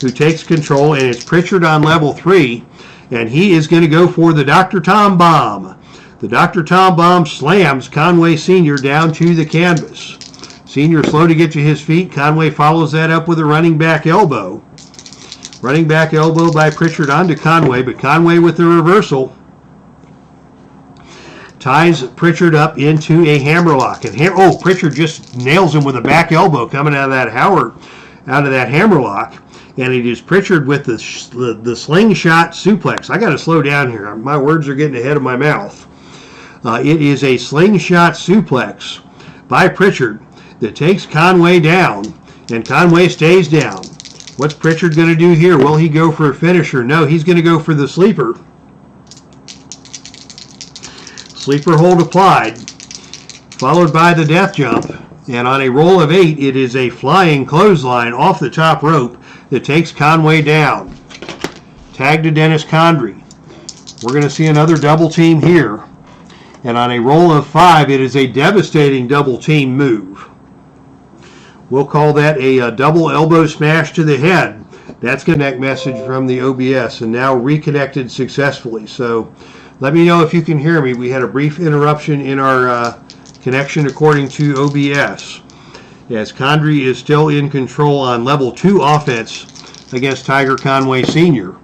who takes control, and it's Prichard on level 3. And he is going to go for the Dr. Tom Bomb. The Dr. Tom Bomb slams Conway Sr. down to the canvas. Sr. slow to get to his feet. Conway follows that up with a running back elbow. Running back elbow by Prichard onto Conway, but Conway with the reversal ties Prichard up into a hammerlock. And Prichard just nails him with a back elbow coming out of that hammerlock. And it is Prichard with the slingshot suplex. I got to slow down here. My words are getting ahead of my mouth. It is a slingshot suplex by Prichard that takes Conway down, and Conway stays down. What's Prichard going to do here? Will he go for a finisher? No, he's going to go for the sleeper. Sleeper hold applied, followed by the death jump. And on a roll of 8, it is a flying clothesline off the top rope that takes Conway down. Tag to Dennis Condrey. We're going to see another double team here. And on a roll of 5, it is a devastating double team move. We'll call that a double elbow smash to the head. That's going to connect message from the OBS and now reconnected successfully. So let me know if you can hear me. We had a brief interruption in our connection according to OBS, as Condrey is still in control on level 2 offense against Tiger Conway Sr.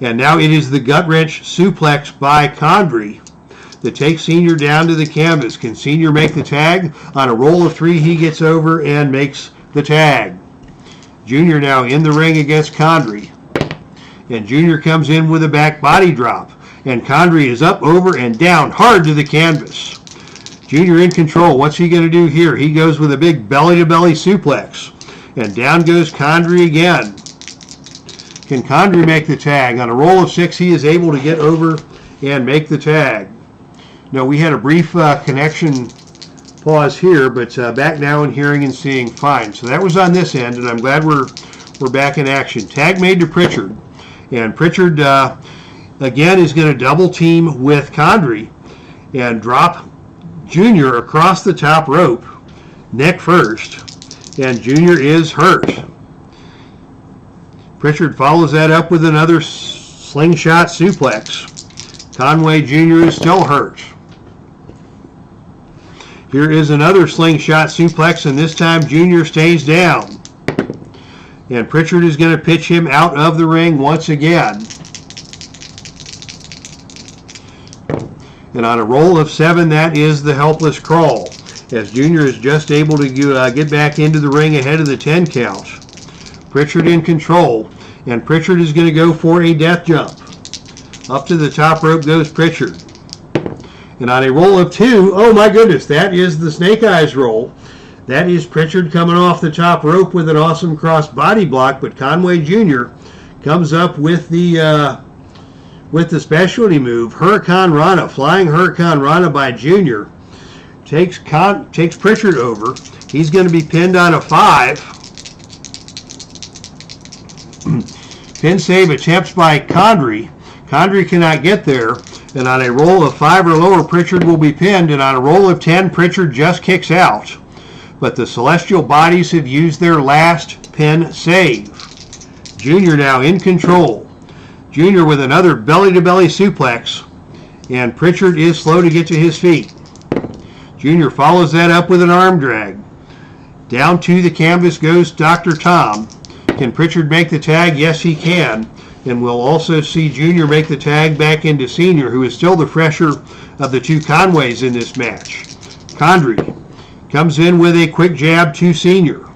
And now it is the gut wrench suplex by Condrey that takes Sr. down to the canvas. Can Sr. make the tag? On a roll of 3, he gets over and makes the tag. Junior now in the ring against Condrey. And Junior comes in with a back body drop. And Condrey is up, over, and down hard to the canvas. Junior in control. What's he going to do here? He goes with a big belly-to-belly suplex. And down goes Condrey again. Can Condrey make the tag? On a roll of 6, he is able to get over and make the tag. No, we had a brief connection pause here, but back now and hearing and seeing fine. So that was on this end, and I'm glad we're back in action. Tag made to Prichard. And Prichard, again, is going to double team with Condrey and drop Junior across the top rope, neck first, and Junior is hurt. Prichard follows that up with another slingshot suplex. Conway Jr. is still hurt. Here is another slingshot suplex, and this time Junior stays down. And Prichard is going to pitch him out of the ring once again. And on a roll of 7, that is the helpless crawl, as Junior is just able to get back into the ring ahead of the 10 count. Prichard in control, and Prichard is going to go for a death jump. Up to the top rope goes Prichard. And on a roll of 2, oh my goodness, that is the Snake Eyes roll. That is Prichard coming off the top rope with an awesome cross body block, but Conway Jr. comes up with the specialty move, Hurricane Rana, flying Hurricane Rana by Junior. Takes Prichard over. He's going to be pinned on a 5. Pin save attempts by Condrey. Condrey cannot get there. And on a roll of 5 or lower, Prichard will be pinned. And on a roll of 10, Prichard just kicks out. But the Celestial Bodies have used their last pin save. Junior now in control. Junior with another belly-to-belly suplex, and Prichard is slow to get to his feet. Junior follows that up with an arm drag. Down to the canvas goes Dr. Tom. Can Prichard make the tag? Yes, he can. And we'll also see Junior make the tag back into Senior, who is still the fresher of the 2 Conways in this match. Condrey comes in with a quick jab to Senior.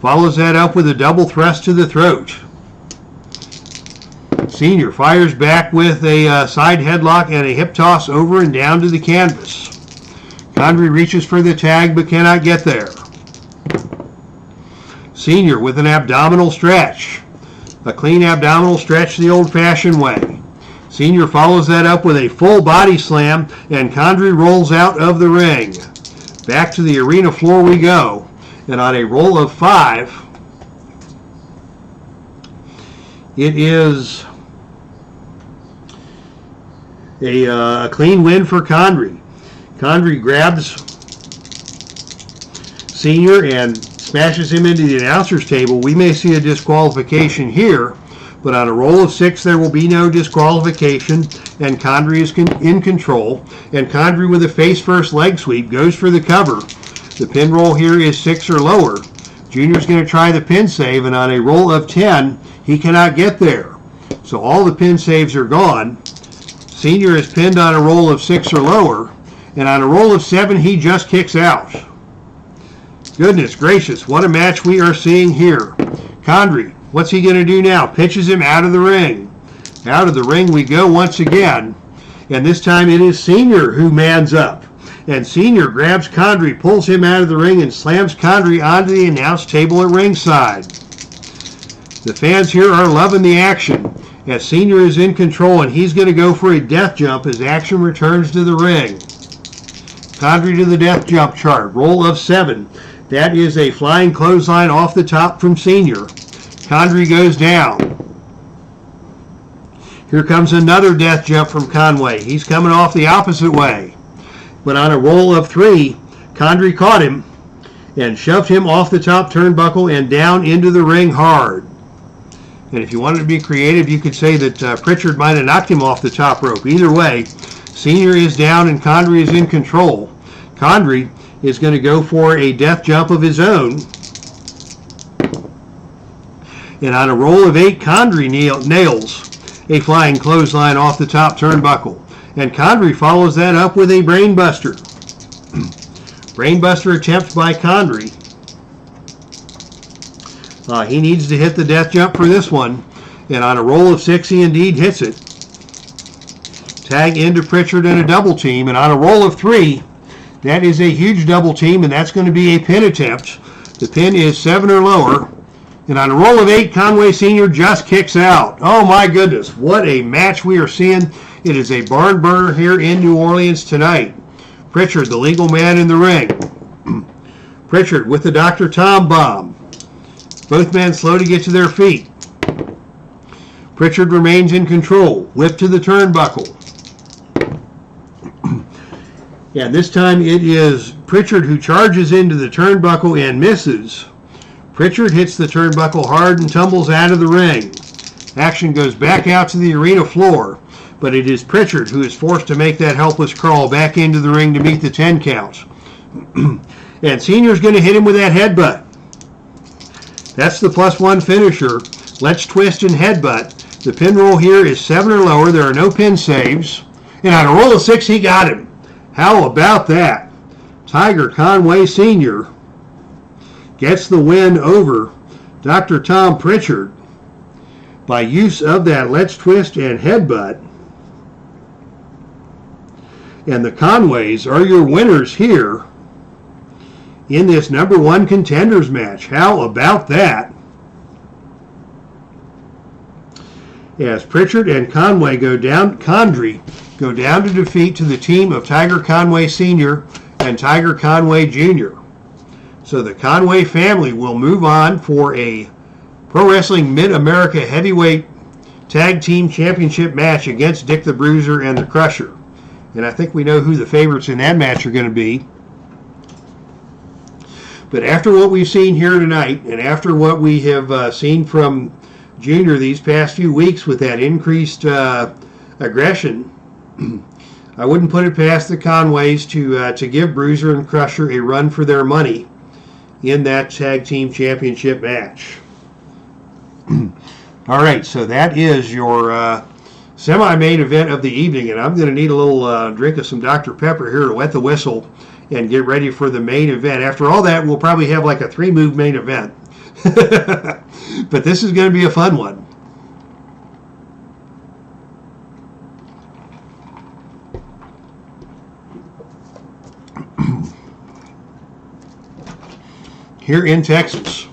Follows that up with a double thrust to the throat. Senior fires back with a side headlock and a hip toss over and down to the canvas. Condrey reaches for the tag but cannot get there. Senior with an abdominal stretch. A clean abdominal stretch the old-fashioned way. Senior follows that up with a full body slam, and Condrey rolls out of the ring. Back to the arena floor we go. And on a roll of 5, it is a clean win for Condrey. Condrey grabs Senior and smashes him into the announcer's table. We may see a disqualification here, but on a roll of 6 there will be no disqualification, and Condrey is in control. And Condrey with a face-first leg sweep goes for the cover. The pin roll here is 6 or lower. Junior's going to try the pin save, and on a roll of 10 he cannot get there. So all the pin saves are gone. Senior is pinned on a roll of 6 or lower, and on a roll of 7 he just kicks out. Goodness gracious, what a match we are seeing here. Condrey, what's he going to do now? Pitches him out of the ring. Out of the ring we go once again, and this time it is Senior who mans up. And Senior grabs Condrey, pulls him out of the ring, and slams Condrey onto the announce table at ringside. The fans here are loving the action, as Senior is in control, and he's going to go for a death jump as action returns to the ring. Condrey to the death jump chart. Roll of 7. That is a flying clothesline off the top from Senior. Condrey goes down. Here comes another death jump from Conway. He's coming off the opposite way. But on a roll of 3, Condrey caught him and shoved him off the top turnbuckle and down into the ring hard. And if you wanted to be creative, you could say that Prichard might have knocked him off the top rope. Either way, Senior is down and Condrey is in control. Condrey is going to go for a death jump of his own. And on a roll of 8, Condrey nails a flying clothesline off the top turnbuckle. And Condrey follows that up with a brainbuster. Brainbuster attempt by Condrey. He needs to hit the death jump for this one. And on a roll of 6, he indeed hits it. Tag into Prichard and a double team. And on a roll of 3, that is a huge double team, and that's going to be a pin attempt. The pin is 7 or lower. And on a roll of 8, Conway Sr. just kicks out. Oh my goodness, what a match we are seeing. It is a barn burner here in New Orleans tonight. Prichard, the legal man in the ring. Prichard with the Dr. Tom bomb. Both men slow to get to their feet. Prichard remains in control. Whip to the turnbuckle. And this time it is Prichard who charges into the turnbuckle and misses. Prichard hits the turnbuckle hard and tumbles out of the ring. Action goes back out to the arena floor, but it is Prichard who is forced to make that helpless crawl back into the ring to meet the 10 count. And Senior's going to hit him with that headbutt. That's the +1 finisher. Let's twist and headbutt. The pin roll here is 7 or lower. There are no pin saves. And on a roll of 6, he got him. How about that? Tiger Conway Sr. gets the win over Dr. Tom Prichard by use of that let's twist and headbutt. And the Conways are your winners here in this #1 contenders match. How about that? As Prichard and Conway go down, Condrey go down to defeat to the team of Tiger Conway Sr. and Tiger Conway Jr. So the Conway family will move on for a Pro Wrestling Mid-America Heavyweight Tag Team Championship match against Dick the Bruiser and the Crusher. And I think we know who the favorites in that match are going to be. But after what we've seen here tonight, and after what we have seen from Junior these past few weeks with that increased aggression, I wouldn't put it past the Conways to give Bruiser and Crusher a run for their money in that Tag Team Championship match. All right, so that is your semi-main event of the evening, and I'm going to need a little drink of some Dr. Pepper here to wet the whistle and get ready for the main event. After all that, we'll probably have like a 3-move main event. But this is going to be a fun one. here in Texas.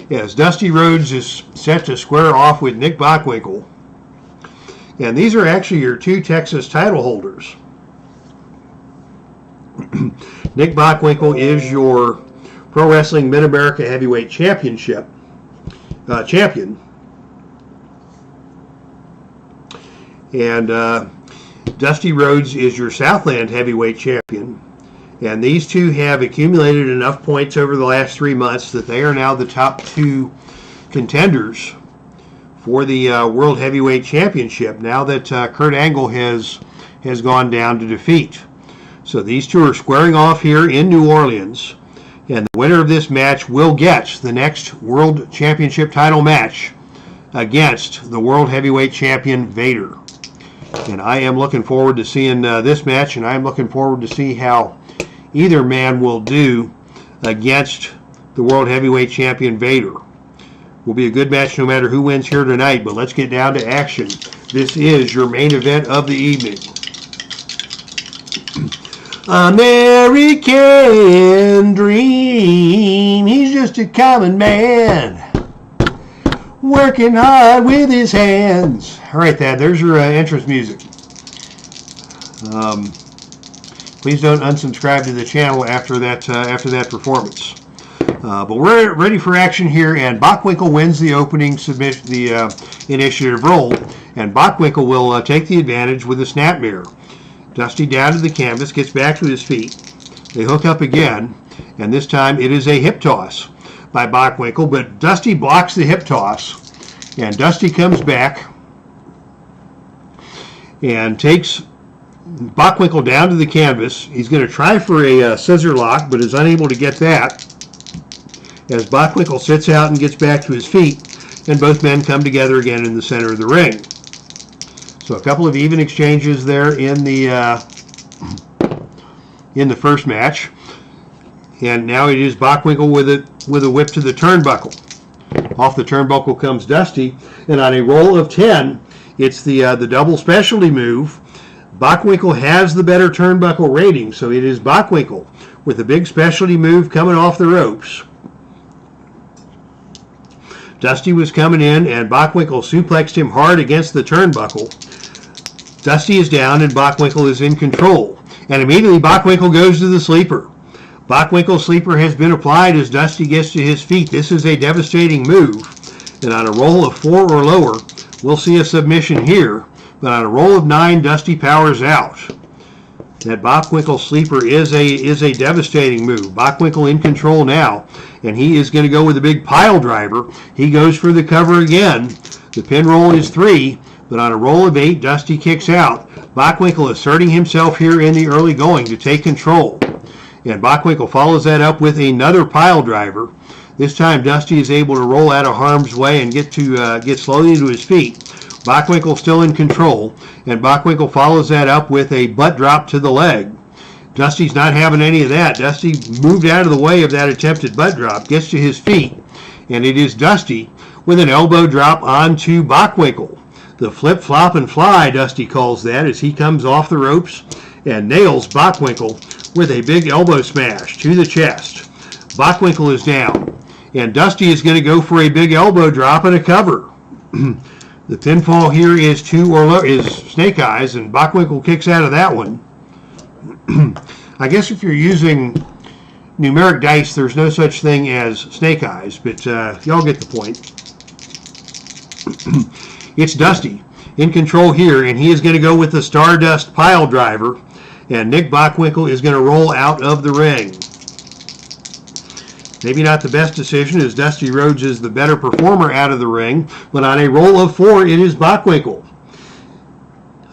As Dusty Rhodes is set to square off with Nick Bockwinkel. And these are actually your two Texas title holders. Nick Bockwinkel is your Pro Wrestling Mid-America Heavyweight Championship champion. And Dusty Rhodes is your Southland Heavyweight Champion. And these two have accumulated enough points over the last 3 months that they are now the top two contenders for the World Heavyweight Championship now that Kurt Angle has gone down to defeat. So these two are squaring off here in New Orleans. And the winner of this match will get the next World Championship title match against the World Heavyweight Champion Vader. And I am looking forward to seeing this match, and I am looking forward to see how either man will do against the World Heavyweight Champion Vader. Will be a good match no matter who wins here tonight, but let's get down to action. This is your main event of the evening. American Dream, he's just a common man, working hard with his hands. All right, Thad, there's your entrance music. Please don't unsubscribe to the channel after that performance. But we're ready for action here, and Buckwinkle wins the opening submission, the initiative roll, and Buckwinkle will take the advantage with the snap mirror. Dusty down to the canvas, gets back to his feet. They hook up again, and this time it is a hip toss by Buckwinkle, but Dusty blocks the hip toss, and Dusty comes back and takes Buckwinkle down to the canvas. He's going to try for a scissor lock, but is unable to get that as Buckwinkle sits out and gets back to his feet, and both men come together again in the center of the ring. So a couple of even exchanges there in the first match, and now it is Buckwinkle with a whip to the turnbuckle. Off the turnbuckle comes Dusty, and on a roll of 10, it's the double specialty move. Buckwinkle has the better turnbuckle rating, so it is Buckwinkle with a big specialty move coming off the ropes. Dusty was coming in, and Buckwinkle suplexed him hard against the turnbuckle. Dusty is down, and Buckwinkle is in control. And immediately Buckwinkle goes to the sleeper. Buckwinkle's sleeper has been applied as Dusty gets to his feet. This is a devastating move. And on a roll of 4 or lower, we'll see a submission here. But on a roll of 9, Dusty powers out. That Buckwinkle sleeper is a devastating move. Buckwinkle in control now, and he is going to go with a big pile driver. He goes for the cover again. The pin roll is 3, but on a roll of 8, Dusty kicks out. Buckwinkle asserting himself here in the early going to take control. And Buckwinkle follows that up with another pile driver. This time Dusty is able to roll out of harm's way and get slowly to his feet. Buckwinkle still in control, and Buckwinkle follows that up with a butt drop to the leg. Dusty's not having any of that. Dusty moved out of the way of that attempted butt drop, gets to his feet, and it is Dusty with an elbow drop onto Buckwinkle. The flip, flop, and fly, Dusty calls that, as he comes off the ropes and nails Buckwinkle with a big elbow smash to the chest. Buckwinkle is down, and Dusty is going to go for a big elbow drop and a cover. The pinfall here is Snake Eyes, and Buckwinkle kicks out of that one. I guess if you're using numeric dice, there's no such thing as Snake Eyes, but y'all get the point. It's Dusty in control here, and he is going to go with the Stardust pile driver, and Nick Buckwinkle is going to roll out of the ring. Maybe not the best decision, as Dusty Rhodes is the better performer out of the ring, but on a roll of 4, it is Buckwinkle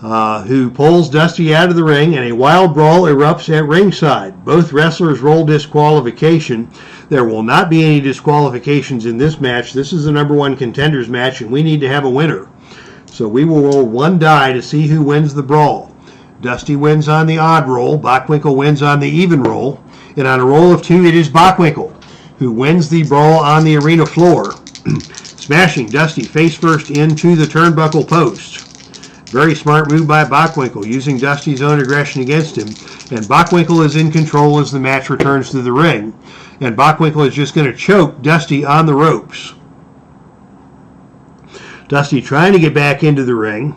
who pulls Dusty out of the ring, and a wild brawl erupts at ringside. Both wrestlers roll disqualification. There will not be any disqualifications in this match. This is the #1 contenders match, and we need to have a winner. So we will roll 1 die to see who wins the brawl. Dusty wins on the odd roll. Buckwinkle wins on the even roll. And on a roll of 2, it is Buckwinkle who wins the brawl on the arena floor, smashing Dusty face first into the turnbuckle post. Very smart move by Bockwinkel, using Dusty's own aggression against him. And Bockwinkel is in control as the match returns to the ring. And Bockwinkel is just going to choke Dusty on the ropes. Dusty trying to get back into the ring.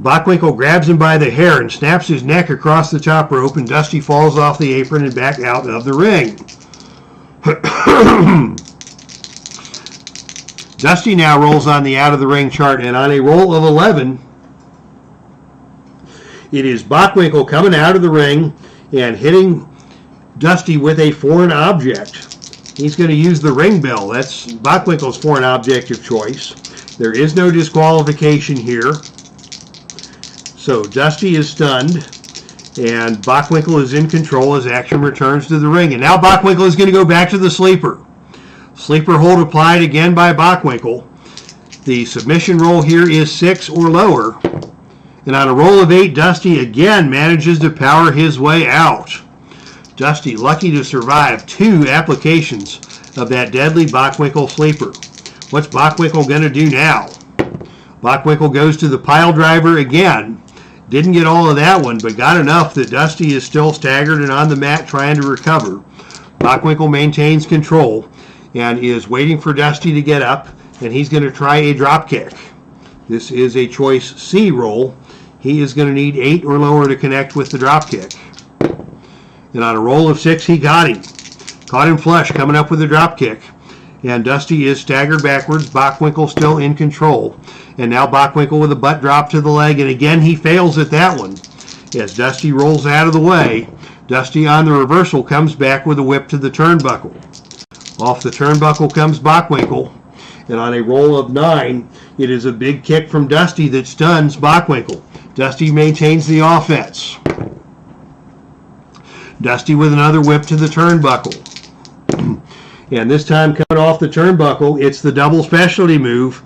Bockwinkel grabs him by the hair and snaps his neck across the top rope, and Dusty falls off the apron and back out of the ring. Dusty now rolls on the out of the ring chart, and on a roll of 11, it is Bockwinkel coming out of the ring and hitting Dusty with a foreign object. He's going to use the ring bell. That's Bockwinkel's foreign object of choice. There is no disqualification here. So Dusty is stunned, and Bockwinkel is in control as action returns to the ring. And now Bockwinkel is going to go back to the sleeper. Sleeper hold applied again by Bockwinkel. The submission roll here is 6 or lower. And on a roll of 8, Dusty again manages to power his way out. Dusty lucky to survive 2 applications of that deadly Bockwinkel sleeper. What's Bockwinkel going to do now? Bockwinkel goes to the pile driver again. Didn't get all of that one, but got enough that Dusty is still staggered and on the mat trying to recover. Bockwinkel maintains control and is waiting for Dusty to get up, and he's going to try a drop kick. This is a choice C roll. He is going to need 8 or lower to connect with the drop kick. And on a roll of 6, he got him. Caught him flush, coming up with a drop kick. And Dusty is staggered backwards. Bockwinkel still in control. And now Bockwinkel with a butt drop to the leg, and again he fails at that one. As Dusty rolls out of the way, Dusty on the reversal comes back with a whip to the turnbuckle. Off the turnbuckle comes Bockwinkel, and on a roll of 9, it is a big kick from Dusty that stuns Bockwinkel. Dusty maintains the offense. Dusty with another whip to the turnbuckle. And this time coming off the turnbuckle, it's the double specialty move.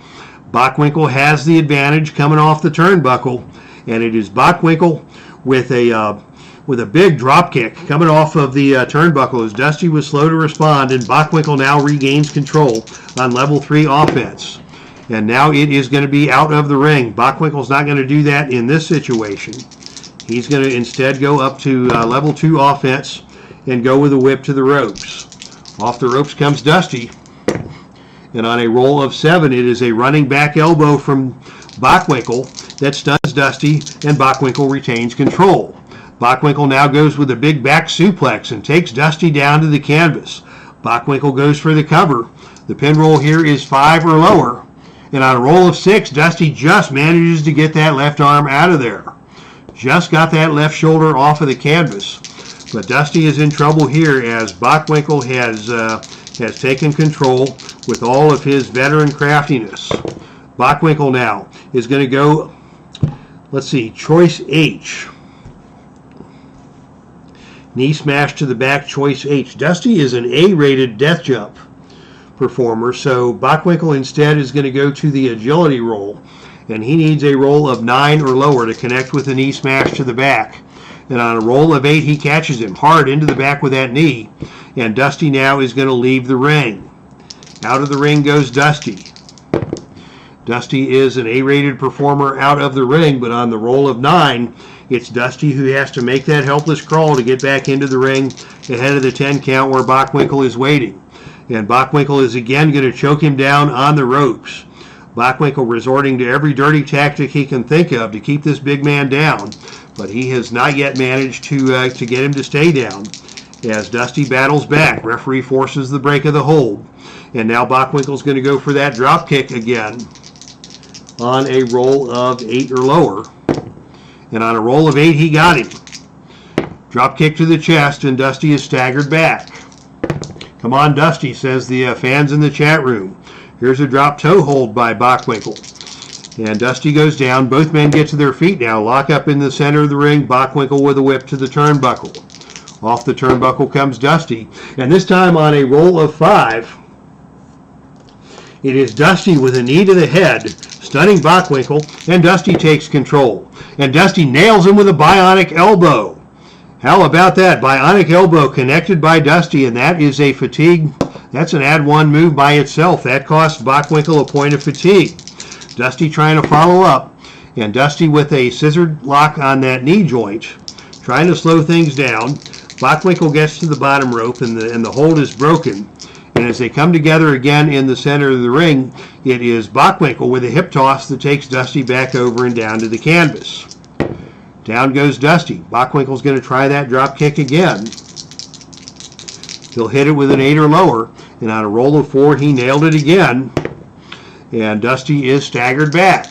Bockwinkel has the advantage coming off the turnbuckle, and it is Bockwinkel with a big drop kick coming off of the turnbuckle as Dusty was slow to respond, and Bockwinkel now regains control on level 3 offense. And now it is going to be out of the ring. Bockwinkel's not going to do that in this situation. He's going to instead go up to level 2 offense and go with a whip to the ropes. Off the ropes comes Dusty. And on a roll of 7, it is a running back elbow from Bockwinkel that stuns Dusty, and Bockwinkel retains control. Bockwinkel now goes with a big back suplex and takes Dusty down to the canvas. Bockwinkel goes for the cover. The pin roll here is 5 or lower. And on a roll of 6, Dusty just manages to get that left arm out of there. Just got that left shoulder off of the canvas. But Dusty is in trouble here as Bockwinkel has taken control with all of his veteran craftiness. Bockwinkel now is going to go, let's see, choice H. Knee smash to the back, choice H. Dusty is an A-rated death jump performer, so Bockwinkel instead is going to go to the agility roll, and he needs a roll of 9 or lower to connect with a knee smash to the back. And on a roll of 8, he catches him hard into the back with that knee, and Dusty now is going to leave the ring. Out of the ring goes Dusty. Dusty is an A-rated performer out of the ring, but on the roll of 9, it's Dusty who has to make that helpless crawl to get back into the ring ahead of the 10 count where Bockwinkel is waiting. And Bockwinkel is again going to choke him down on the ropes. Bockwinkel resorting to every dirty tactic he can think of to keep this big man down, but he has not yet managed to get him to stay down. As Dusty battles back, referee forces the break of the hold. And now Bockwinkel's going to go for that drop kick again on a roll of 8 or lower. And on a roll of 8, he got him. Drop kick to the chest, and Dusty is staggered back. Come on, Dusty, says the fans in the chat room. Here's a drop toe hold by Bockwinkel. And Dusty goes down. Both men get to their feet now. Lock up in the center of the ring. Bockwinkel with a whip to the turnbuckle. Off the turnbuckle comes Dusty. And this time on a roll of 5, it is Dusty with a knee to the head, stunning Bockwinkel, and Dusty takes control. And Dusty nails him with a bionic elbow. How about that? Bionic elbow connected by Dusty, and that is a fatigue. That's an add 1 move by itself. That cost Bockwinkel a point of fatigue. Dusty trying to follow up, And Dusty with a scissor lock on that knee joint, trying to slow things down. Buckwinkle gets to the bottom rope, and the hold is broken. And as they come together again in the center of the ring, it is Buckwinkle with a hip toss that takes Dusty back over and down to the canvas. Down goes Dusty. Buckwinkle's going to try that drop kick again. He'll hit it with an 8 or lower, and on a roll of 4, he nailed it again. And Dusty is staggered back.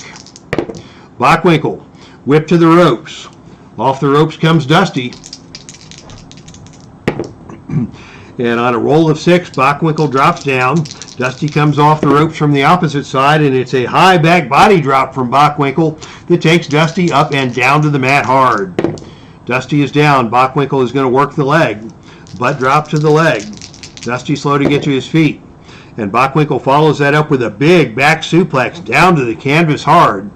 Buckwinkle whipped to the ropes. Off the ropes comes Dusty. And on a roll of 6, Buckwinkle drops down. Dusty comes off the ropes from the opposite side, and it's a high back body drop from Buckwinkle that takes Dusty up and down to the mat hard. Dusty is down. Buckwinkle is going to work the leg. Butt drop to the leg. Dusty slow to get to his feet. And Buckwinkle follows that up with a big back suplex down to the canvas hard.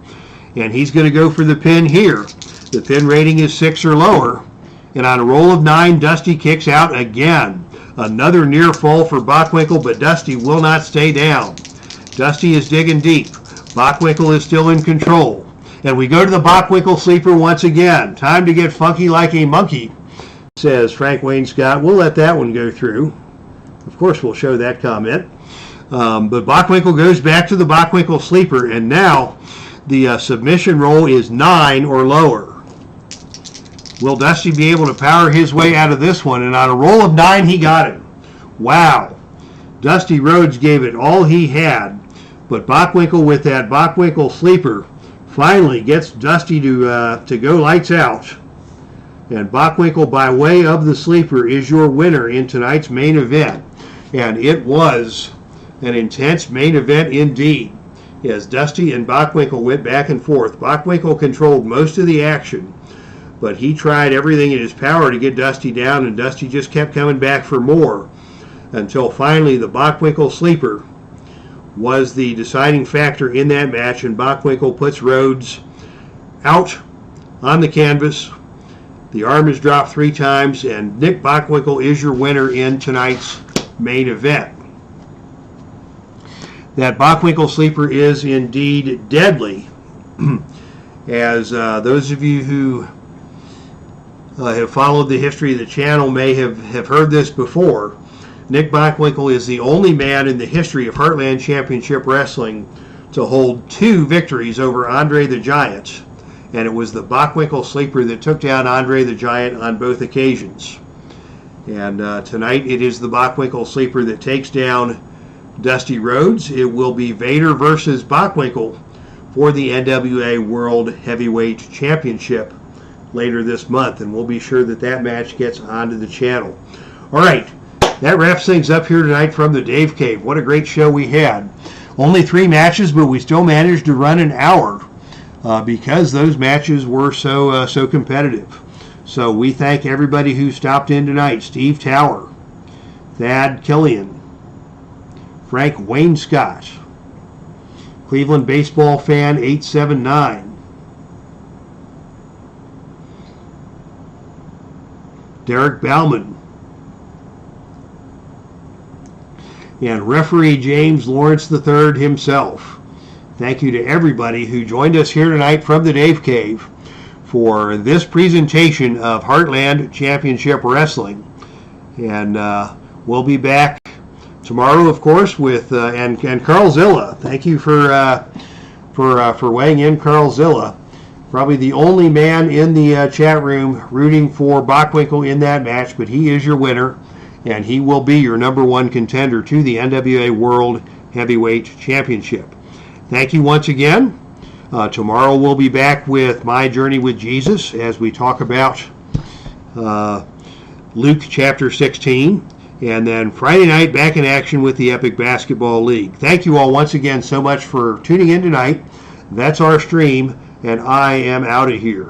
And he's going to go for the pin here. The pin rating is 6 or lower. And on a roll of 9, Dusty kicks out again. Another near fall for Buckwinkle, but Dusty will not stay down. Dusty is digging deep. Buckwinkle is still in control. And we go to the Buckwinkle sleeper once again. Time to get funky like a monkey, says Frank Wayne Scott. We'll let that one go through. Of course, we'll show that comment. But Buckwinkle goes back to the Buckwinkle sleeper, and now the submission roll is 9 or lower. Will Dusty be able to power his way out of this one? And on a roll of 9, he got it. Wow. Dusty Rhodes gave it all he had, but Buckwinkle with that Buckwinkle sleeper finally gets Dusty to go lights out. And Buckwinkle, by way of the sleeper, is your winner in tonight's main event. And it was an intense main event indeed, as Dusty and Buckwinkle went back and forth. Buckwinkle controlled most of the action, but he tried everything in his power to get Dusty down, and Dusty just kept coming back for more, until finally the Buckwinkle sleeper was the deciding factor in that match, and Buckwinkle puts Rhodes out on the canvas. The arm is dropped 3 times, and Nick Buckwinkle is your winner in tonight's main event. That Buckwinkle sleeper is indeed deadly, as those of you who have followed the history of the channel may have heard this before. Nick Buckwinkle is the only man in the history of Heartland Championship Wrestling to hold 2 victories over Andre the Giant, and it was the Buckwinkle sleeper that took down Andre the Giant on both occasions. And tonight it is the Buckwinkle sleeper that takes down Dusty Rhodes. It will be Vader versus Buckwinkle for the NWA World Heavyweight Championship later this month, and we'll be sure that match gets onto the channel. All right, that wraps things up here tonight from the Dave Cave. What a great show we had. Only 3 matches, but we still managed to run an hour because those matches were so competitive. So we thank everybody who stopped in tonight. Steve Tower, Thad Killian, Frank Wayne Scott, Cleveland Baseball Fan 879, Derek Bauman, and referee James Lawrence III himself. Thank you to everybody who joined us here tonight from the Dave Cave for this presentation of Heartland Championship Wrestling. And we'll be back tomorrow, of course, with and Carl Zilla. Thank you for weighing in, Carl Zilla. Probably the only man in the chat room rooting for Buckwinkle in that match, but he is your winner, and he will be your #1 contender to the NWA World Heavyweight Championship. Thank you once again. Tomorrow we'll be back with My Journey with Jesus as we talk about Luke chapter 16. And then Friday night, back in action with the Epic Basketball League. Thank you all once again so much for tuning in tonight. That's our stream, and I am out of here.